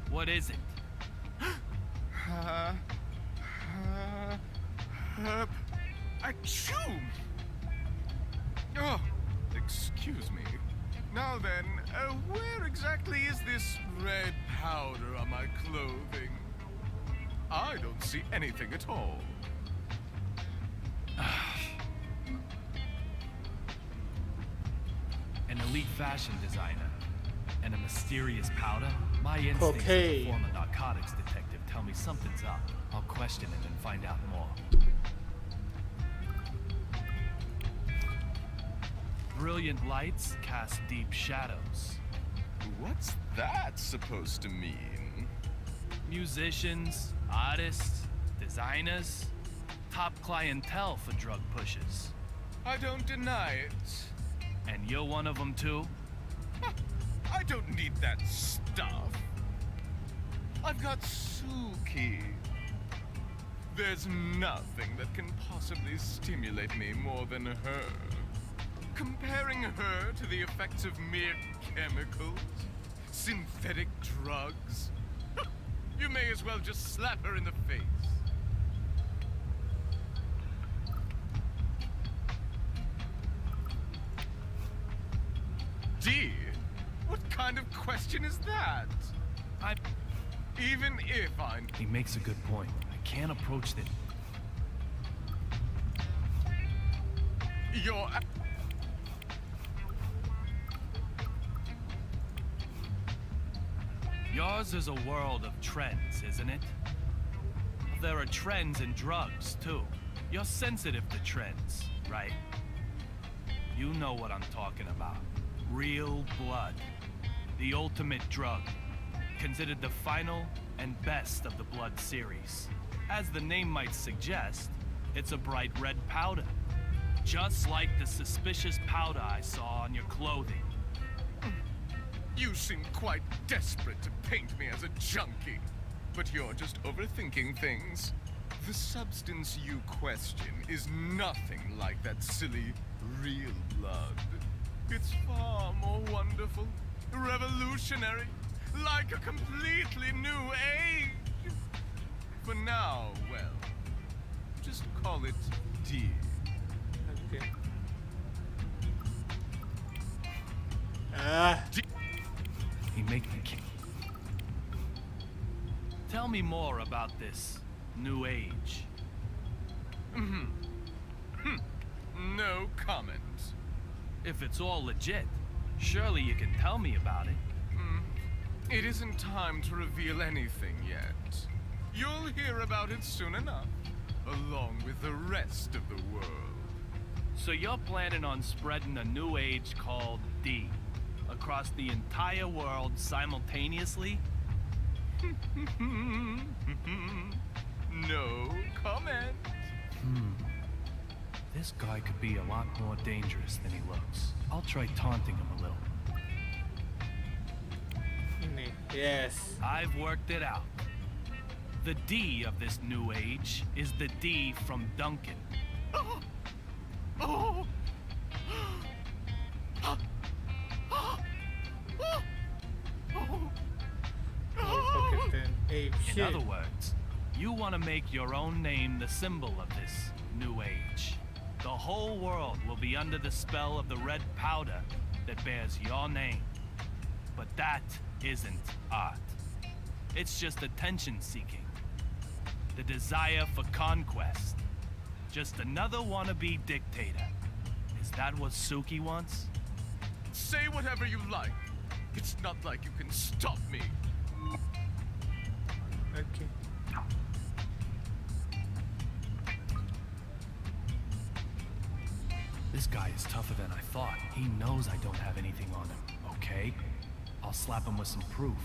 What is it? Achoo! Oh, excuse me. Now then, where exactly is this red powder on my clothing? I don't see anything at all. An elite fashion designer and a mysterious powder? My instincts as Okay. a former narcotics detective tell me something's up. I'll question it and find out more. Brilliant lights cast deep shadows. What's that supposed to mean? Musicians, artists, designers, top clientele for drug pushers. I don't deny it. And you're one of them too? I don't need that stuff. I've got Suki. There's nothing that can possibly stimulate me more than her. Comparing her to the effects of mere chemicals, synthetic drugs, you may as well just slap her in the face. D? What kind of question is that? Even if He makes a good point. I can't approach it. You're... Yours is a world of trends, isn't it? There are trends in drugs, too. You're sensitive to trends, right? You know what I'm talking about. Real blood. The ultimate drug. Considered the final and best of the blood series. As the name might suggest, it's a bright red powder. Just like the suspicious powder I saw on your clothing. You seem quite desperate to paint me as a junkie. But you're just overthinking things. The substance you question is nothing like that silly, real blood. It's far more wonderful, revolutionary, like a completely new age. For now, well, just call it D. Okay. Ah. He makes me kick. Tell me more about this new age. No comment. If it's all legit, surely you can tell me about it. It isn't time to reveal anything yet. You'll hear about it soon enough, along with the rest of the world. So you're planning on spreading a new age called D across the entire world simultaneously? No comment. This guy could be a lot more dangerous than he looks. I'll try taunting him a little. Yes. I've worked it out. The D of this new age is the D from Duncan. In other words, you want to make your own name the symbol of this new age. The whole world will be under the spell of the red powder that bears your name. But that isn't art. It's just attention-seeking. The desire for conquest. Just another wannabe dictator. Is that what Suki wants? Say whatever you like. It's not like you can stop me. Okay. This guy is tougher than I thought. He knows I don't have anything on him, okay? I'll slap him with some proof.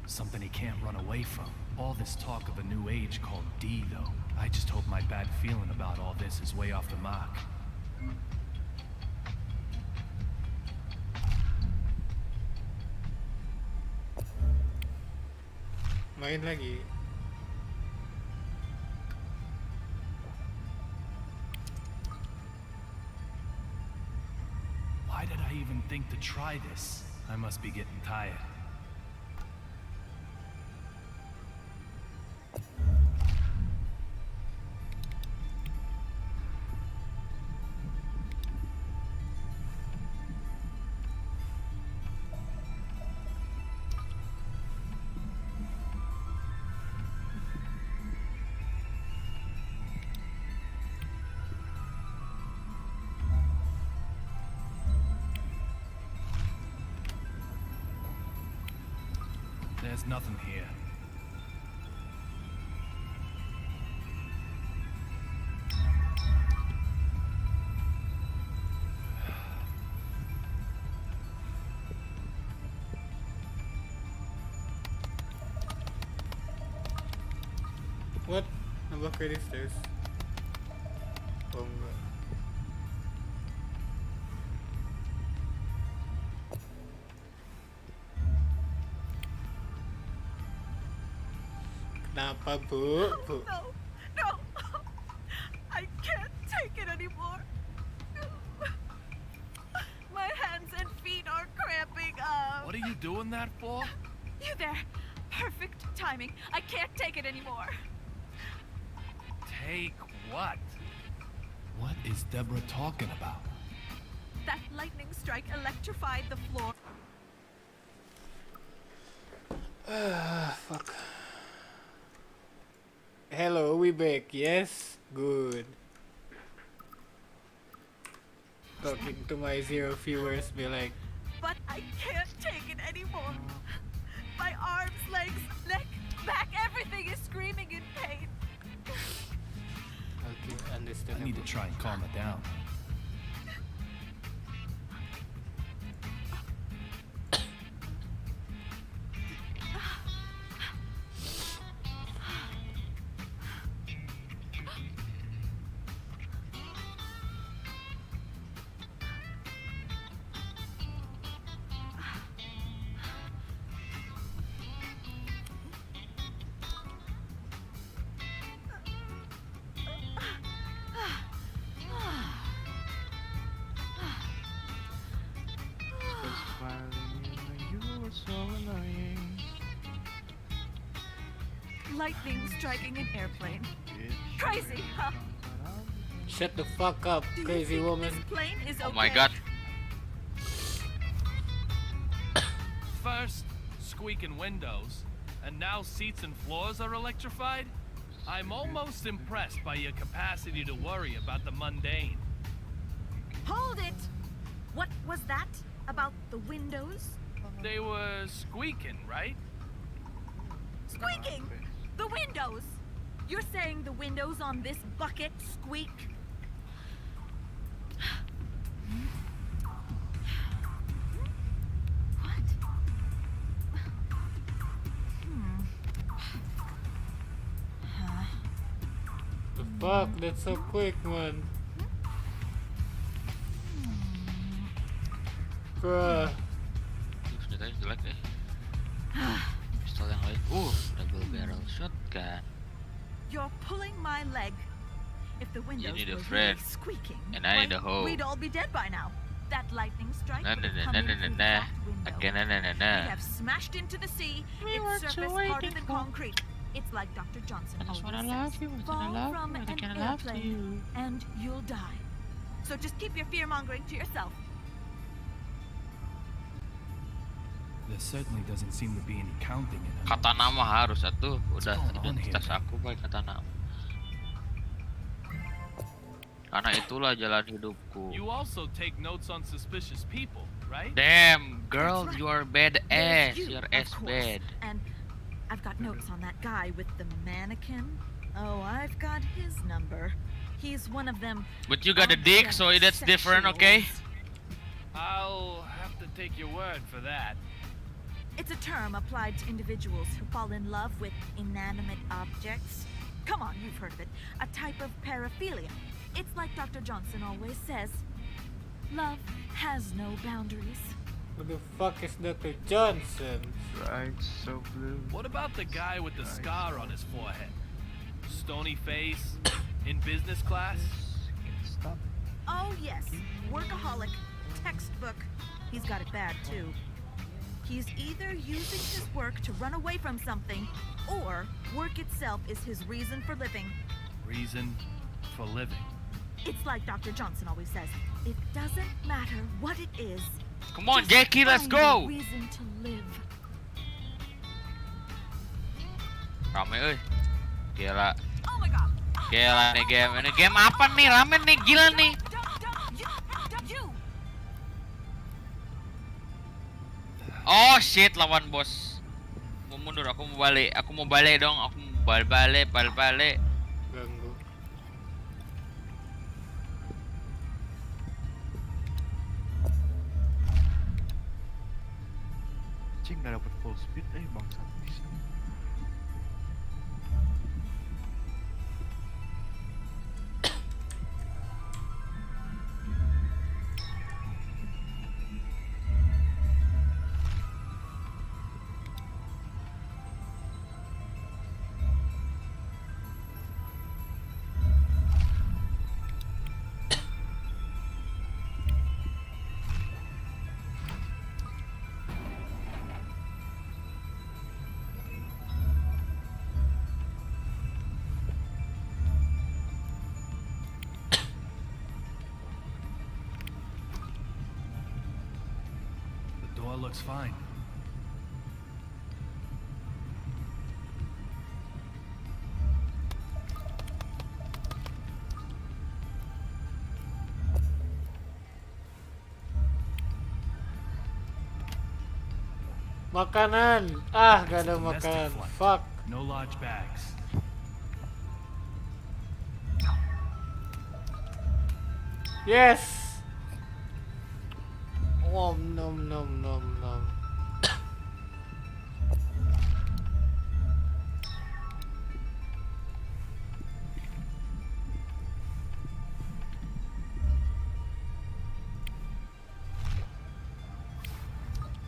Something he can't run away from. All this talk of a new age called D, though. I just hope my bad feeling about all this is way off the mark. Main lagi. Why did I even think to try this? I must be getting tired. There's nothing here. What? Nabak kayo these stairs? Oh, enggak. apa, Bu? Bu. No, no. I can't take it anymore. My hands and feet are cramping up. What are you doing that for? You there. Perfect timing. I can't take it anymore. Take what? What is Deborah talking about? That lightning strike electrified the floor. Fuck. Hello, we back. Yes? Good. Talking to my 0 viewers be like, But I can't take it anymore. My arms, legs, neck, back, everything is screaming in pain. okay, understand. I need to try and calm it down. Lightning striking an airplane. Crazy, huh? Shut the fuck up, Do you crazy think woman. This plane is okay? Oh my god. First, squeaking windows, and now seats and floors are electrified? I'm almost impressed by your capacity to worry about the mundane. Hold it! What was that about the windows? They were squeaking, right? Squeaking! The windows! You're saying the windows on this bucket squeak? What? The fuck? That's so quick, man. Bruh. Senjatanya jelek nih. Pistol yang lain. Double barrel shotgun. You're pulling my leg. If the windows need a were friend, really squeaking, and I need a hoe. we'd all be dead by now. That lightning strike Nah, would nah, have nah, come nah, in nah, through nah. that window. Again, nah, nah, nah, We'd nah. have smashed into the sea. Its surface harder than concrete. It's like Dr. Johnson always says. Fall from an airplane, and you'll die. So just keep your fear-mongering to yourself. There certainly doesn't seem to be any counting in it. Kata nama harus satu. Udah What's going on identitas here? aku baik kata nama. Karena itulah jalan hidupku. You also take notes on suspicious people, right? Damn, girl, That's right. you are bad There's ass. you, You're of ass course. bad. And I've got notes on that guy with the mannequin. Oh, I've got his number. He's one of them. But you got a dick, so that's different, okay? I'll have to take your word for that. It's a term applied to individuals who fall in love with inanimate objects. Come on, you've heard of it. A type of paraphilia. It's like Dr. Johnson always says. Love has no boundaries. Who the fuck is Dr. Johnson? Right, so blue. What about the guy with the scar on his forehead? Stony face, in business class? Stop. Oh, yes. Workaholic. Textbook. He's got it bad, too. He's either using his work to run away from something, or work itself is his reason for living. Reason for living. It's like Dr. Johnson always says. It doesn't matter what it is. Come on, Just Jackie, let's find a go! reason to live. Rame euy. Gila. Oh my god. Gila nih game. Ini game apa nih? Rame nih, gila nih. You. Oh shit, lawan bos. Mau mundur, aku mau balik. Aku mau balik dong. Aku mau balik. Ganggu. Cing nggak dapet full speed bangsat bisa. looks fine. Makanan. Ah, gak ada Domestic makanan. flight. Fuck. No large bags. Yes. Om nom nom nom nom.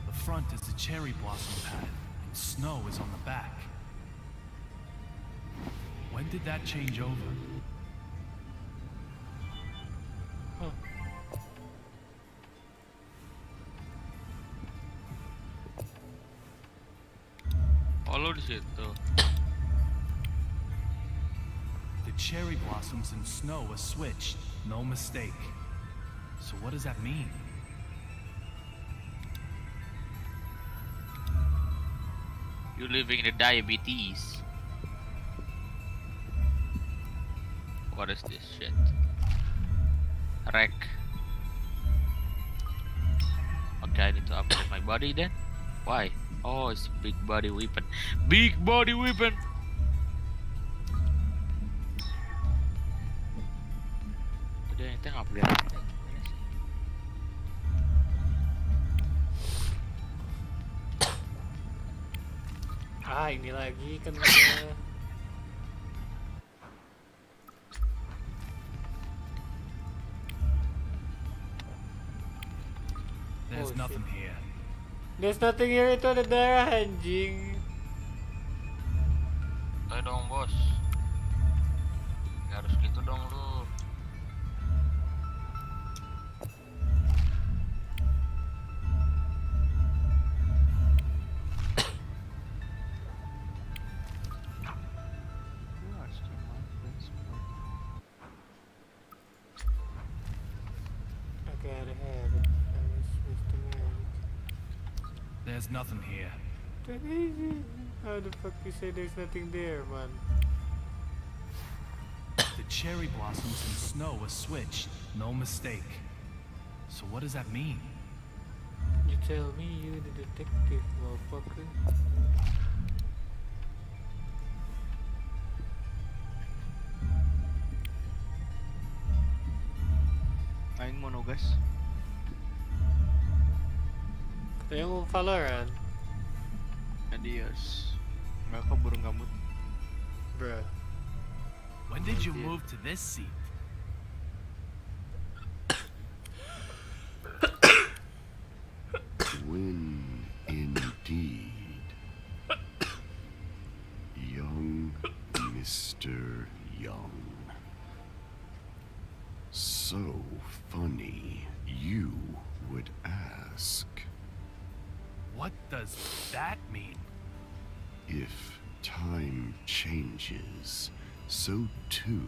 The front is the cherry blossom pattern, and snow is on the back. When did that change over? Follow di situ. The cherry blossoms and snow are switched, no mistake. So what does that mean? You living in the diabetes. What is this shit? Wreck. Okay, I need to upgrade my body then. Why? Oh, it's a big body weapon. Big body weapon. Udah, itu upgrade. Ah, ini lagi kan udah. There's Oh, nothing shit. here. There's nothing here, itu ada darah anjing. Ayo dong, bos. Gak harus gitu dong lu. Okay, I had it. I was Mr. Magic. There's nothing here. How the fuck you say there's nothing there, man? The cherry blossoms and snow are switched, no mistake. So what does that mean? You tell me, you the detective, motherfucker. Aing mo nugas. Ito yung Valorant. Adios. Nggak ka burung gamut. Bruh. When did you move to this seat? When indeed, young Mr. Young. So funny you would ask. What does that mean? If time changes, so too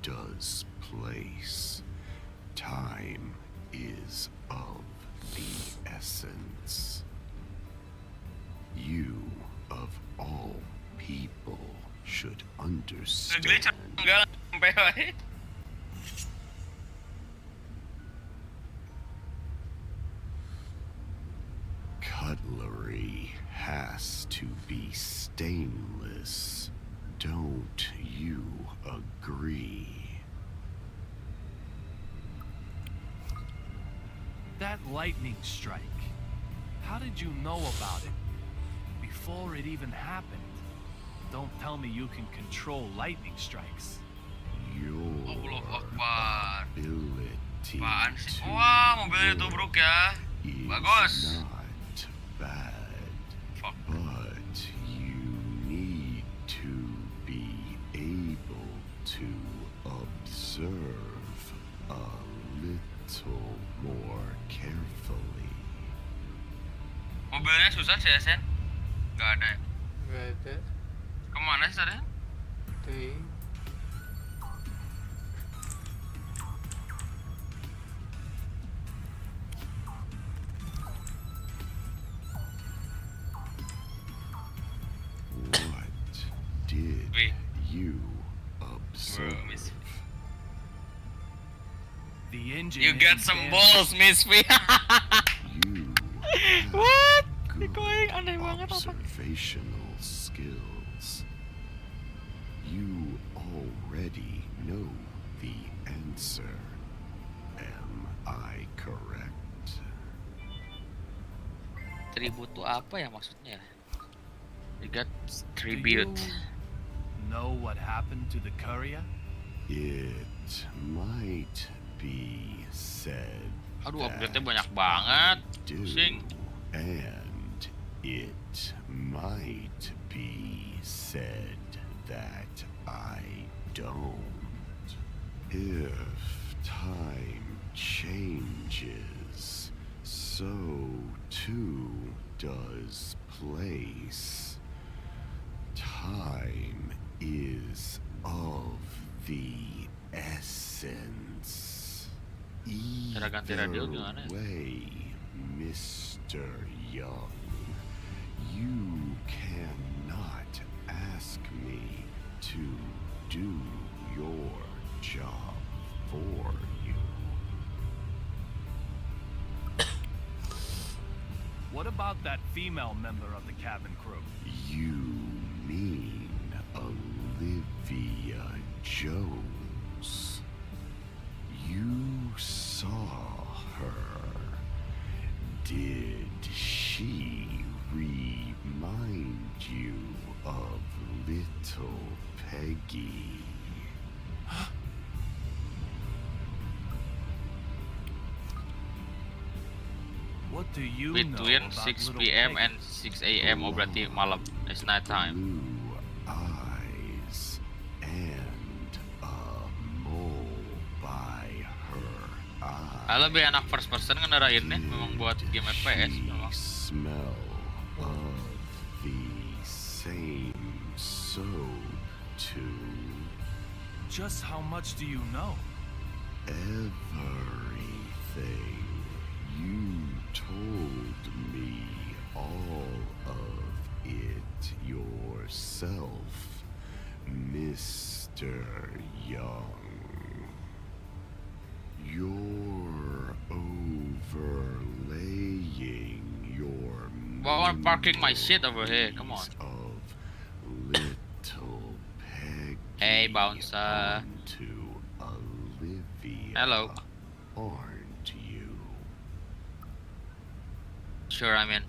does place. Time is of the essence. You, of all people, should understand. Cutlery has to be stainless. Don't you agree? That lightning strike. How did you know about it? Before it even happened. Don't tell me you can control lightning strikes. Your Allahu Akbar. ability Apaan sih? to Wah, mobilnya tubruk ya. is Bagus. not bad, Fuck. but you need to be able to observe a little more carefully. Mobilnya susah sih, Sen? Gak ada. Gak ada. Kemana sih tadi? Tuh. bro, Miss. The engine You got isn't some damaged. balls, Miss V. You What? good Ikaw yung aneh banget apa? observational skills. You already know the answer. Am I correct? Tribute tuh apa ya maksudnya? You got Do tribute. you know what happened to the courier? It might be said Aduh, update-nya that banyak banget. do, Pusing. and it might be said that I don't. If time changes, so too does place. Time is of the essence. Cara ganti radio Either gimana ya? way, Mr. Young, you cannot ask me to do your job for you. What about that female member of the cabin crew? You mean Olivia Jones? You saw her. Did she remind you of little Peggy? What do you Between know about 6 little p.m. Peggy? and 6 a.m. Oh berarti malam. It's night time. Blue eyes and a mole by her eye. Lebih enak first person ngendarainnya memang buat game FPS memang. Smell of the same so too. Just how much do you know? Everything. You told me all of it yourself, Mr. Young. You're overlaying your Well, I'm parking my shit over here. Come on. of little Peggy Hey, bouncer. onto Olivia. Hello. Aren't you? Sure, I'm in.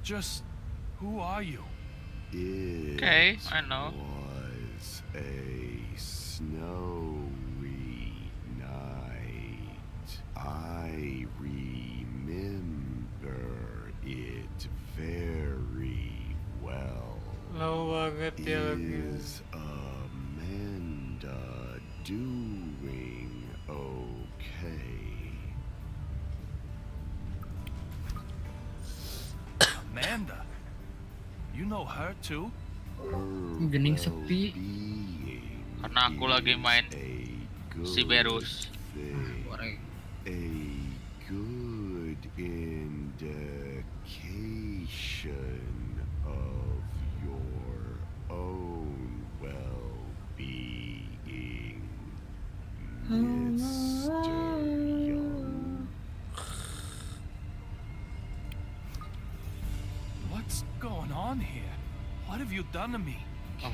Just who are you? It Okay, I know. was a snowy night. I remember it very well. Lama banget dialognya. Is Amanda doing okay? Amanda. You know her too? Gening sepi. Karena aku lagi main si Berus. A good indication of your own well-being, Mr. Young. What's going on here? What have you done to me? Can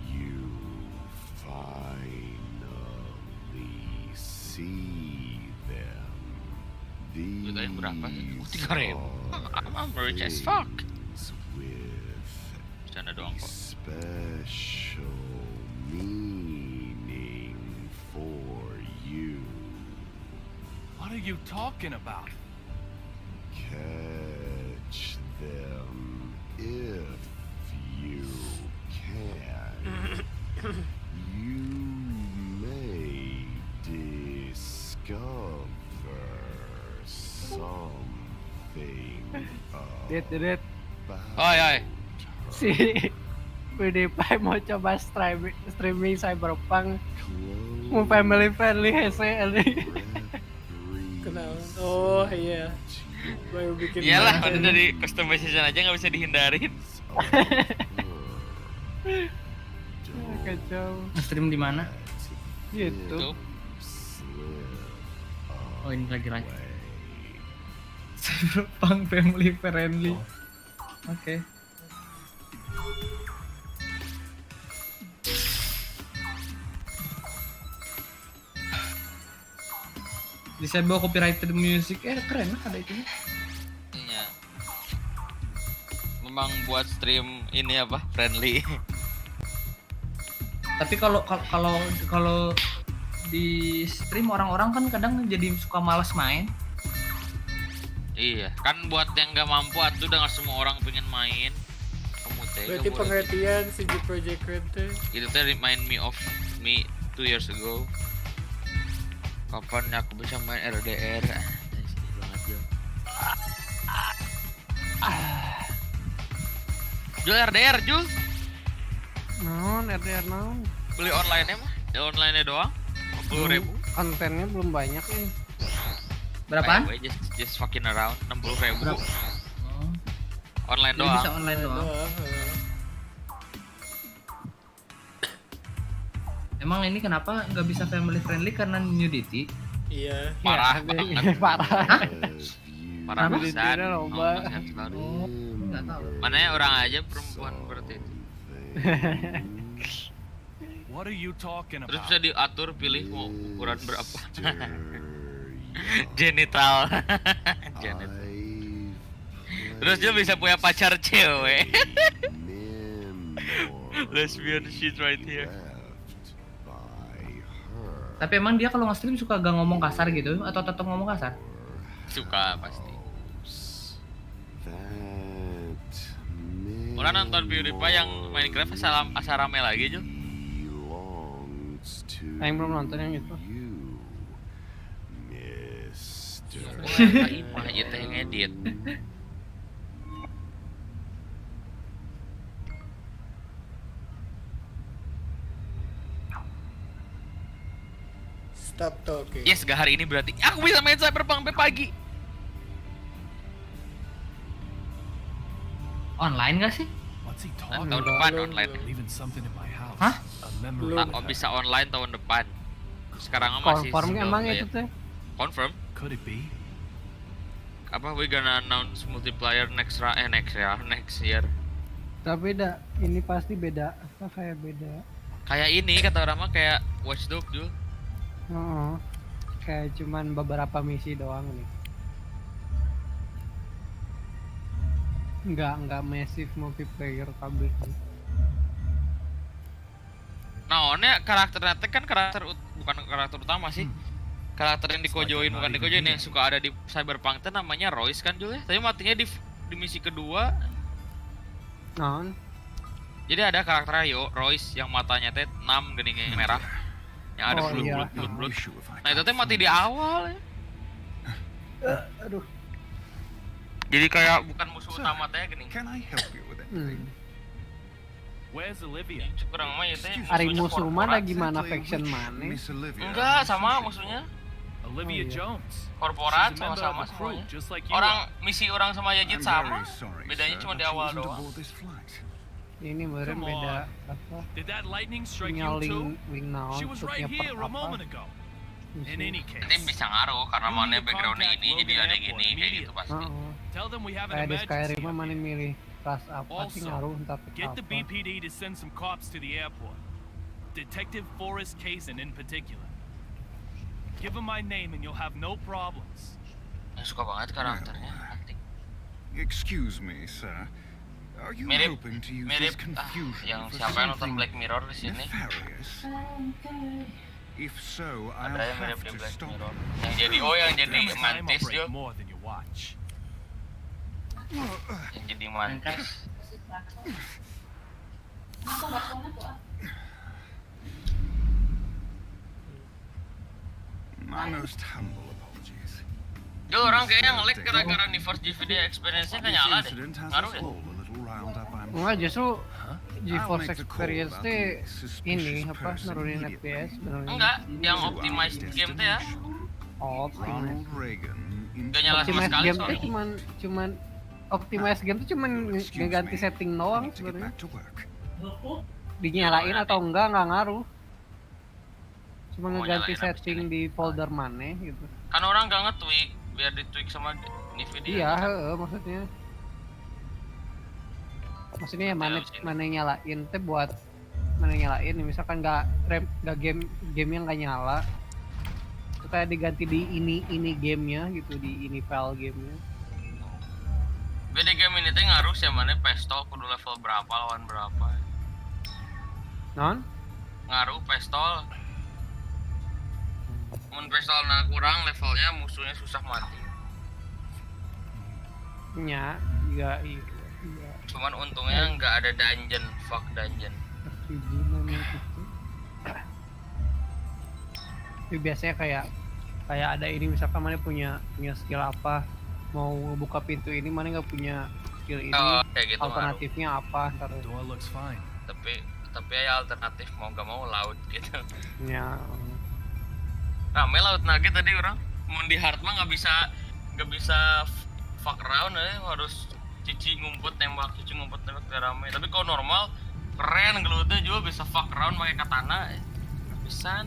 you finally see them? Harganya berapa? These 3.000. I'm rich as fuck. things with Bercanda doang kok. special meaning for you. What are you talking about? Catch them if you can. You may discover something Dit. Oi, oi. Si PewDiePie mau coba streaming Cyberpunk. Mau family friendly hese ini. Kenal. Oh iya. Baru bikin. Iyalah, udah dari customization aja nggak bisa dihindarin. Kacau. Stream di mana? YouTube. Oh ini lagi live. Cyberpunk family friendly. Oke. Disable copyrighted music, keren lah ada itu. Iya. Memang buat stream ini apa friendly. Tapi kalau di stream orang-orang kan kadang jadi suka malas main. Iya, kan buat yang nggak mampu atuh udah nggak semua orang pengen main. Kamu teh. Berarti pengertian si Project Red tuh. Itu teh remind me of me 2 years ago. Kapan aku bisa main RDR? Banget Jul. Jul RDR Jul. Non, RDR non. Beli online-nya mah? Di online-nya doang? 60.000. Kontennya belum banyak nih. Berapaan? Just fucking around 60.000. Online Jadi doang. bisa online doang. Emang ini kenapa nggak bisa family friendly karena nudity? Iya. Parah Ya, banget. parah. Hah? Parah Kenapa? pisan. Loba. Oh, nggak tahu. Mana ya orang aja perempuan seperti itu. What are you talking Terus about? bisa diatur pilih mau ukuran berapa. Genital. Genital. Terus dia bisa punya pacar cewek. Lesbian shit right here. Tapi emang dia kalau nge-stream suka gak ngomong kasar gitu atau tetap ngomong kasar? Suka pasti. Orang nonton PewDiePie yang Minecraft asal rame lagi Jul. Yang belum nonton yang itu. Wah, aja teh ngedit. Stop talking. Yes, gak hari ini berarti aku bisa main Cyberpunk sampai pagi. Online gak sih? What's he Tahun talking depan about? online. Leaving something in my house. Hah? A memory. Bisa online tahun depan. Sekarang masih Confirm single emang player. itu teh. Confirm. Could it be? Apa we gonna announce multiplayer next year. Tapi ini pasti beda. Apa kayak beda? Kayak ini kata orang mah kayak Watch Dogs Jul. Heeh. Kayak cuman beberapa misi doang nih. Enggak massive multiplayer kabeh. Nah, karakternya teh kan bukan karakter utama sih. Karakter yang dikojoin bukan dikojoin yang suka ada di Cyberpunk teh namanya Royce kan Jul ya. Tapi matinya di misi kedua. Non. Jadi ada karakternya Royce yang matanya teh 6 geningnya merah. Yang ada blood. Nah, itu teh mati di awal ya. Aduh. Jadi kayak bukan musuh utama teh gini. Can I help you with anything? Where's Olivia? Kurang mah ya teh. Ari musuh mana gimana faction mana? Miss Olivia. Enggak, sama musuhnya. Olivia Jones. Korporat She's a member sama-sama of the crew, semuanya. just like you Orang misi orang sama Yajit I'm sama. very sorry, Bedanya sir, cuma di but she awal wasn't doang. aboard this flight. Ini meren Come beda on. apa? Did that lightning strike you Nyaling too? wing naon She was right tutnya here a apa? moment ago. In any case, Nanti bisa ngaruh karena you mana need to backgroundnya contact ini jadi Logan ada Airport gini kayak gitu immediately. pasti. Tell them we have an Kayak di emergency. Skyrim mah mana milih ras apa sih Also, ngaruh entah get the apa. BPD to send some cops to the airport. Detective Forrest Kazan in particular. Give him my name and you'll have no problems. Yang suka banget karakternya. Acting. Excuse me, sir. Are you Mirip hoping to use this confusion yang for siapa yang nonton something Black Mirror di sini? nefarious? If so, I'll Ada yang mirip have di to Black stop. Mirror. Yang jadi yang jadi Time I'll mantis break Jo. more than you watch. Yang jadi mantis. My most humble apologies. Jo orang kayaknya nge-lag gara-gara nih first GVD experience-nya nggak nyala deh. Incident has Ngaruh us deh. all a little round up, I'm Enggak justru I'll GeForce make the call Experience about teh the suspicious ini apa person nurunin immediately. FPS benerin. Enggak, yang optimized game teh ya. Oh, Ronald Reagan Gak nyala sama Optimize sekali game tuh soalnya. cuman optimize game tuh cuman ngeganti setting doang to get sebenarnya. back to work. Dinyalain atau enggak ngaruh. Cuma Mau ngeganti nyalain habis setting di folder mana gitu. Kan orang gak nge-tweak, biar di-tweak sama Nvidia. Iya, maksudnya. Maksudnya ya mana nyalain teh buat mana nyalain misalkan nggak game yang nggak nyala itu kayak diganti di ini gamenya gitu, di ini file gamenya. Beda game ini teh ngaruh sih mana pistol kudu level berapa lawan berapa. Non? Ngaruh pistol. Mun pistol na kurang levelnya musuhnya susah mati. Nya, iya. Cuman untungnya nggak ada dungeon, fuck dungeon. Tapi biasanya kayak ada ini misalkan mana punya skill apa, mau ngebuka pintu ini mana nggak punya skill ini, kayak gitu alternatifnya apa ntar. Door looks fine. Tapi ya alternatif mau gak mau laut gitu. Ya. Rame laut nugget tadi orang. Mau di hard mah nggak bisa fuck around harus cici ngumpet nembak rame. Tapi kalau normal keren gelutnya juga bisa fuck around pakai katana. Bisa.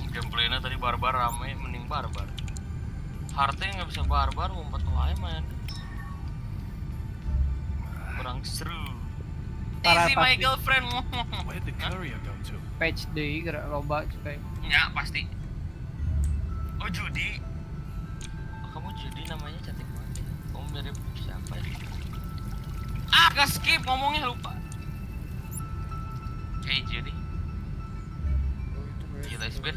Gameplaynya tadi barbar rame, mending barbar. Hardnya nggak bisa barbar, ngumpet wae man. Kurang seru. Easy my girlfriend. Where the courier go to? Patch day gerak loba cuy. Ya pasti. Oh judi. Oh, kamu judi namanya cantik banget. Kamu mirip siapa ya? Gak skip ngomongnya lupa. Kayak judi. Gila lesbian.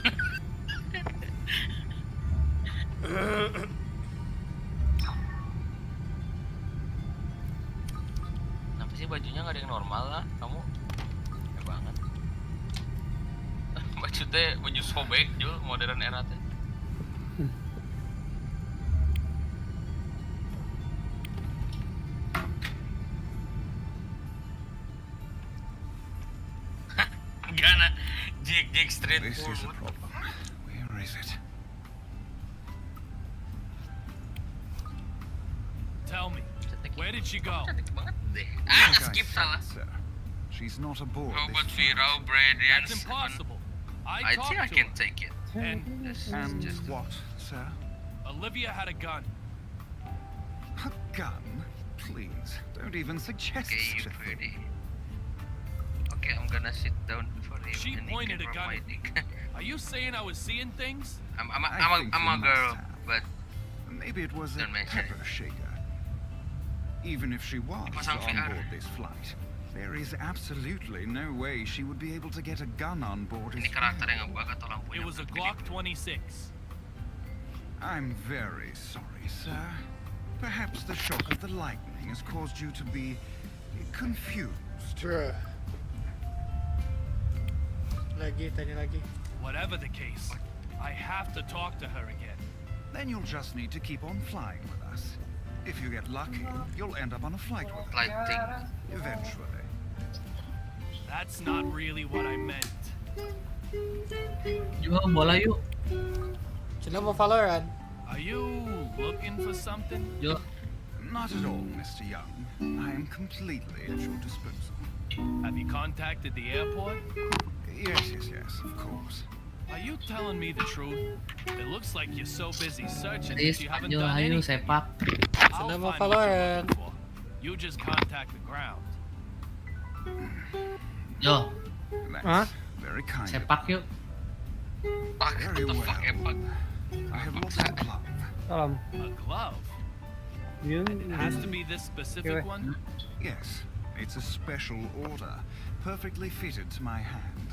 Kenapa sih bajunya nggak ada yang normal lah? Kamu ya banget. Baju teh baju sobek Jul, modern era teh. Gana Jig straight. This is a problem. Where is it? Tell me, where did she go? Cantik banget deh. Like I Skip said, salah. sir, she's not aboard Robot this Vero, flight. Bradian. That's impossible. I think I talked to can her. take it. And And what, sir? Olivia had a gun. A gun? Please, don't even suggest Okay, you such a thing. pretty. Okay, I'm gonna sit down for him. She and he pointed can a gun rub my at me. dick. Are you saying I was seeing things? I'm I think a you girl, must have. but Maybe it was a Don't mention it. pepper shaker. Even if she was Pasang on VR. board this flight, there is absolutely no way she would be able to get a gun on board as ini karakter yang ngebug atau lampunya. It was a Glock 26. I'm very sorry, sir. Perhaps the shock of the lightning has caused you to be confused. Tanya lagi. Whatever the case, I have to talk to her again. Then you'll just need to keep on flying with us. If you get lucky, you'll end up on a flight with Flight thing. eventually. That's not really what I meant. Yuk, bola yuk. Cina mau Valorant. Are you looking for something? Yuk. Not at all, Mr. Young. I am completely at your disposal. Have you contacted the airport? Yes, of course. Are you telling me the truth? It looks like you're so busy searching Tadi that you haven't Spanyol, done ayo anything. sepak. I'll Cina mau find what you're Valorant. looking for. You just contact the ground. Yo, That's very kind of sepak yuk. Very well. I have lost a glove. Salam. A glove? Yun. It has to be this specific one? Yes, it's a special order, perfectly fitted to my hand.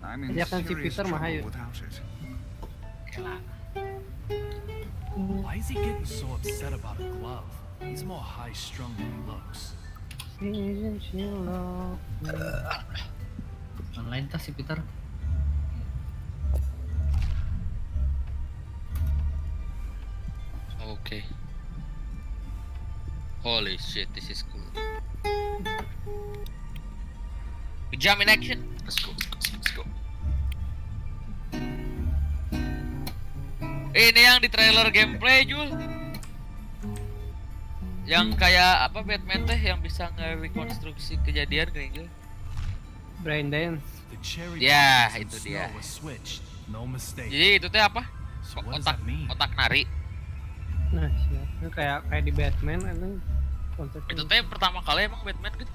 I'm in Ajakan si serious Peter mah trouble hayu. without it. Why is he getting so upset about a glove? He's more high-strung than he looks. Online tas si Peter. Okay. Holy shit, this is cool. We jump in action. Let's go. Ini yang di trailer gameplay Jul. Yang kayak apa Batman teh yang bisa ngerekonstruksi kejadian gini Jul. Brain dance. Ya, itu dia. No mistake. Jadi itu teh apa? Otak nari. Nah, siapa? Kayak di Batman emang konsepnya. Itu teh pertama kali emang Batman gitu.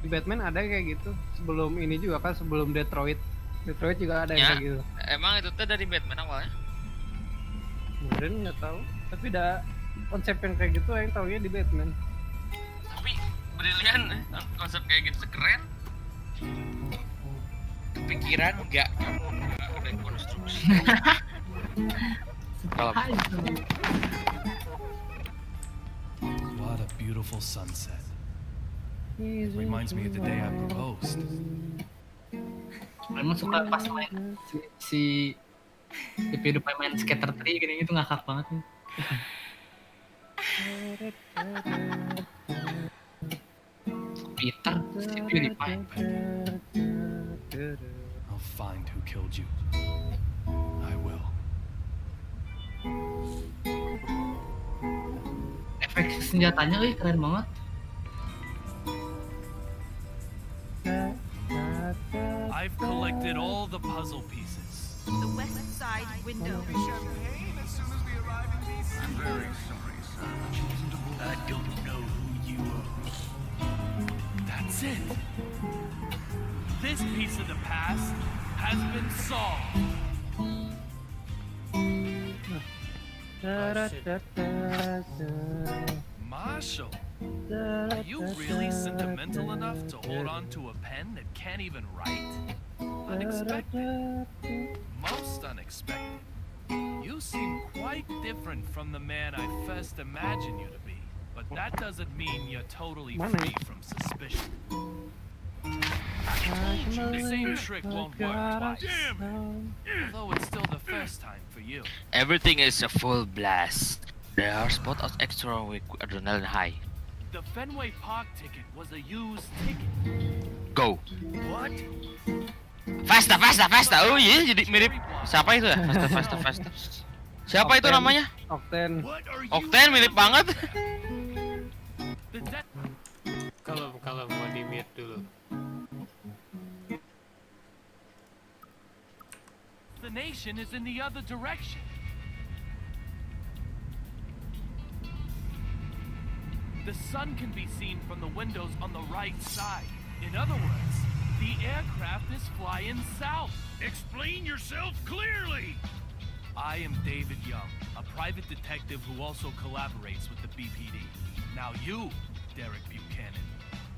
Di Batman ada kayak gitu. Sebelum ini juga kan, sebelum Detroit juga ada yang kayak gitu. Emang itu teh dari Batman awalnya? Mungkin nggak tahu. Tapi ada konsep yang kayak gitu yang taunya di Batman. Tapi brilian konsep kayak gitu keren. Kepikiran enggak rekonstruksi. Kalau What a beautiful sunset. Reminds me of the day I proposed. Emang suka pas main si PewDiePie main skater 3 gini itu ngakak banget nih. Peter, si PewDiePie. I'll find who killed you. I will. Efek senjatanya keren banget. I've collected all the puzzle pieces. The west side window. I'm very sorry, sir. I don't know who you are. That's it. This piece of the past has been solved. Marshall, are you really sentimental enough to hold on to a pen that can't even write? Unexpected. Most unexpected. You seem quite different from the man I first imagined you to be. But that doesn't mean you're totally free from suspicion. I told you the same trick won't work twice. Although it's still the first time for you. everything is a full blast. There are spots of extra with adrenaline high. The Fenway Park ticket was a used ticket. Go. What? Fasta. Oh iya, jadi mirip siapa itu ya? Fasta. Siapa itu namanya? Octane. Octane mirip banget. Kalau mau di mute dulu. The nation is in the other direction. The sun can be seen from the windows on the right side. In other words, the aircraft is flying south. Explain yourself clearly! I am David Young, a private detective who also collaborates with the BPD. Now you, Derek Buchanan,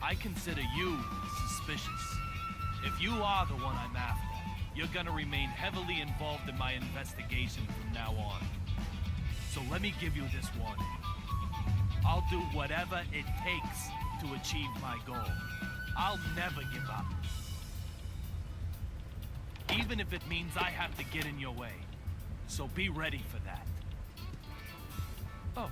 I consider you suspicious. If you are the one I'm after, you're gonna remain heavily involved in my investigation from now on. So let me give you this warning. I'll do whatever it takes to achieve my goal. I'll never give up. Even if it means I have to get in your way. So be ready for that. Oh,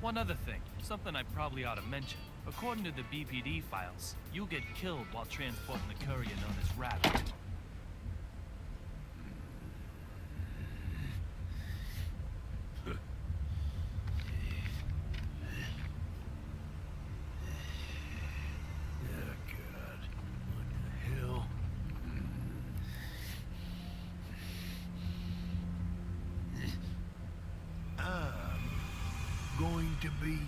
one other thing. Something I probably ought to mention. According to the BPD files, you get killed while transporting the courier known as Rabbit. Going to be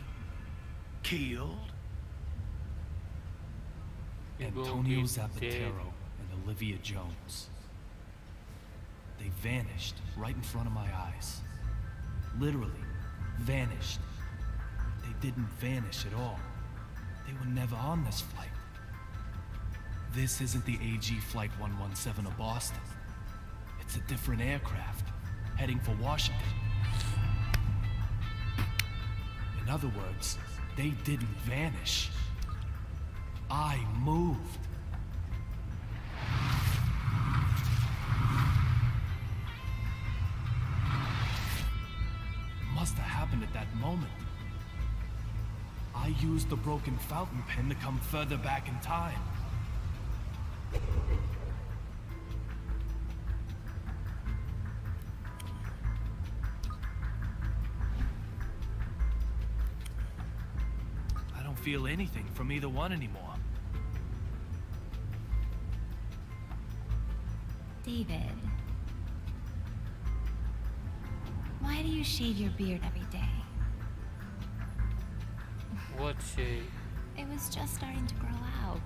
killed? Antonio Zapatero and Olivia Jones. They vanished right in front of my eyes. Literally, vanished. They didn't vanish at all. They were never on this flight. This isn't the AG Flight 117 of Boston. It's a different aircraft, heading for Washington. In other words, they didn't vanish. I moved. Must have happened at that moment. I used the broken fountain pen to come further back in time. don't feel anything from either one anymore. David, why do you shave your beard every day? What shade? It was just starting to grow out.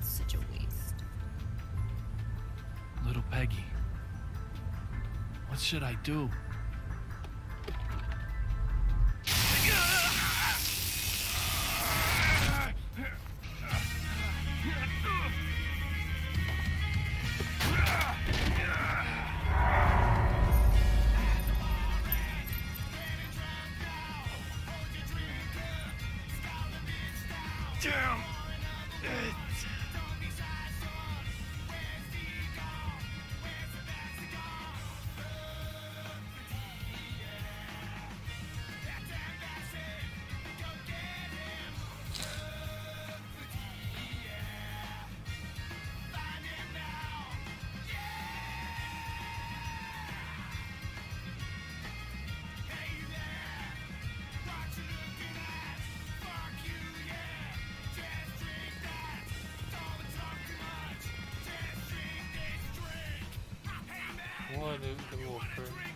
Such a waste. Little Peggy, what should I do? Damn it! What is the wolfer?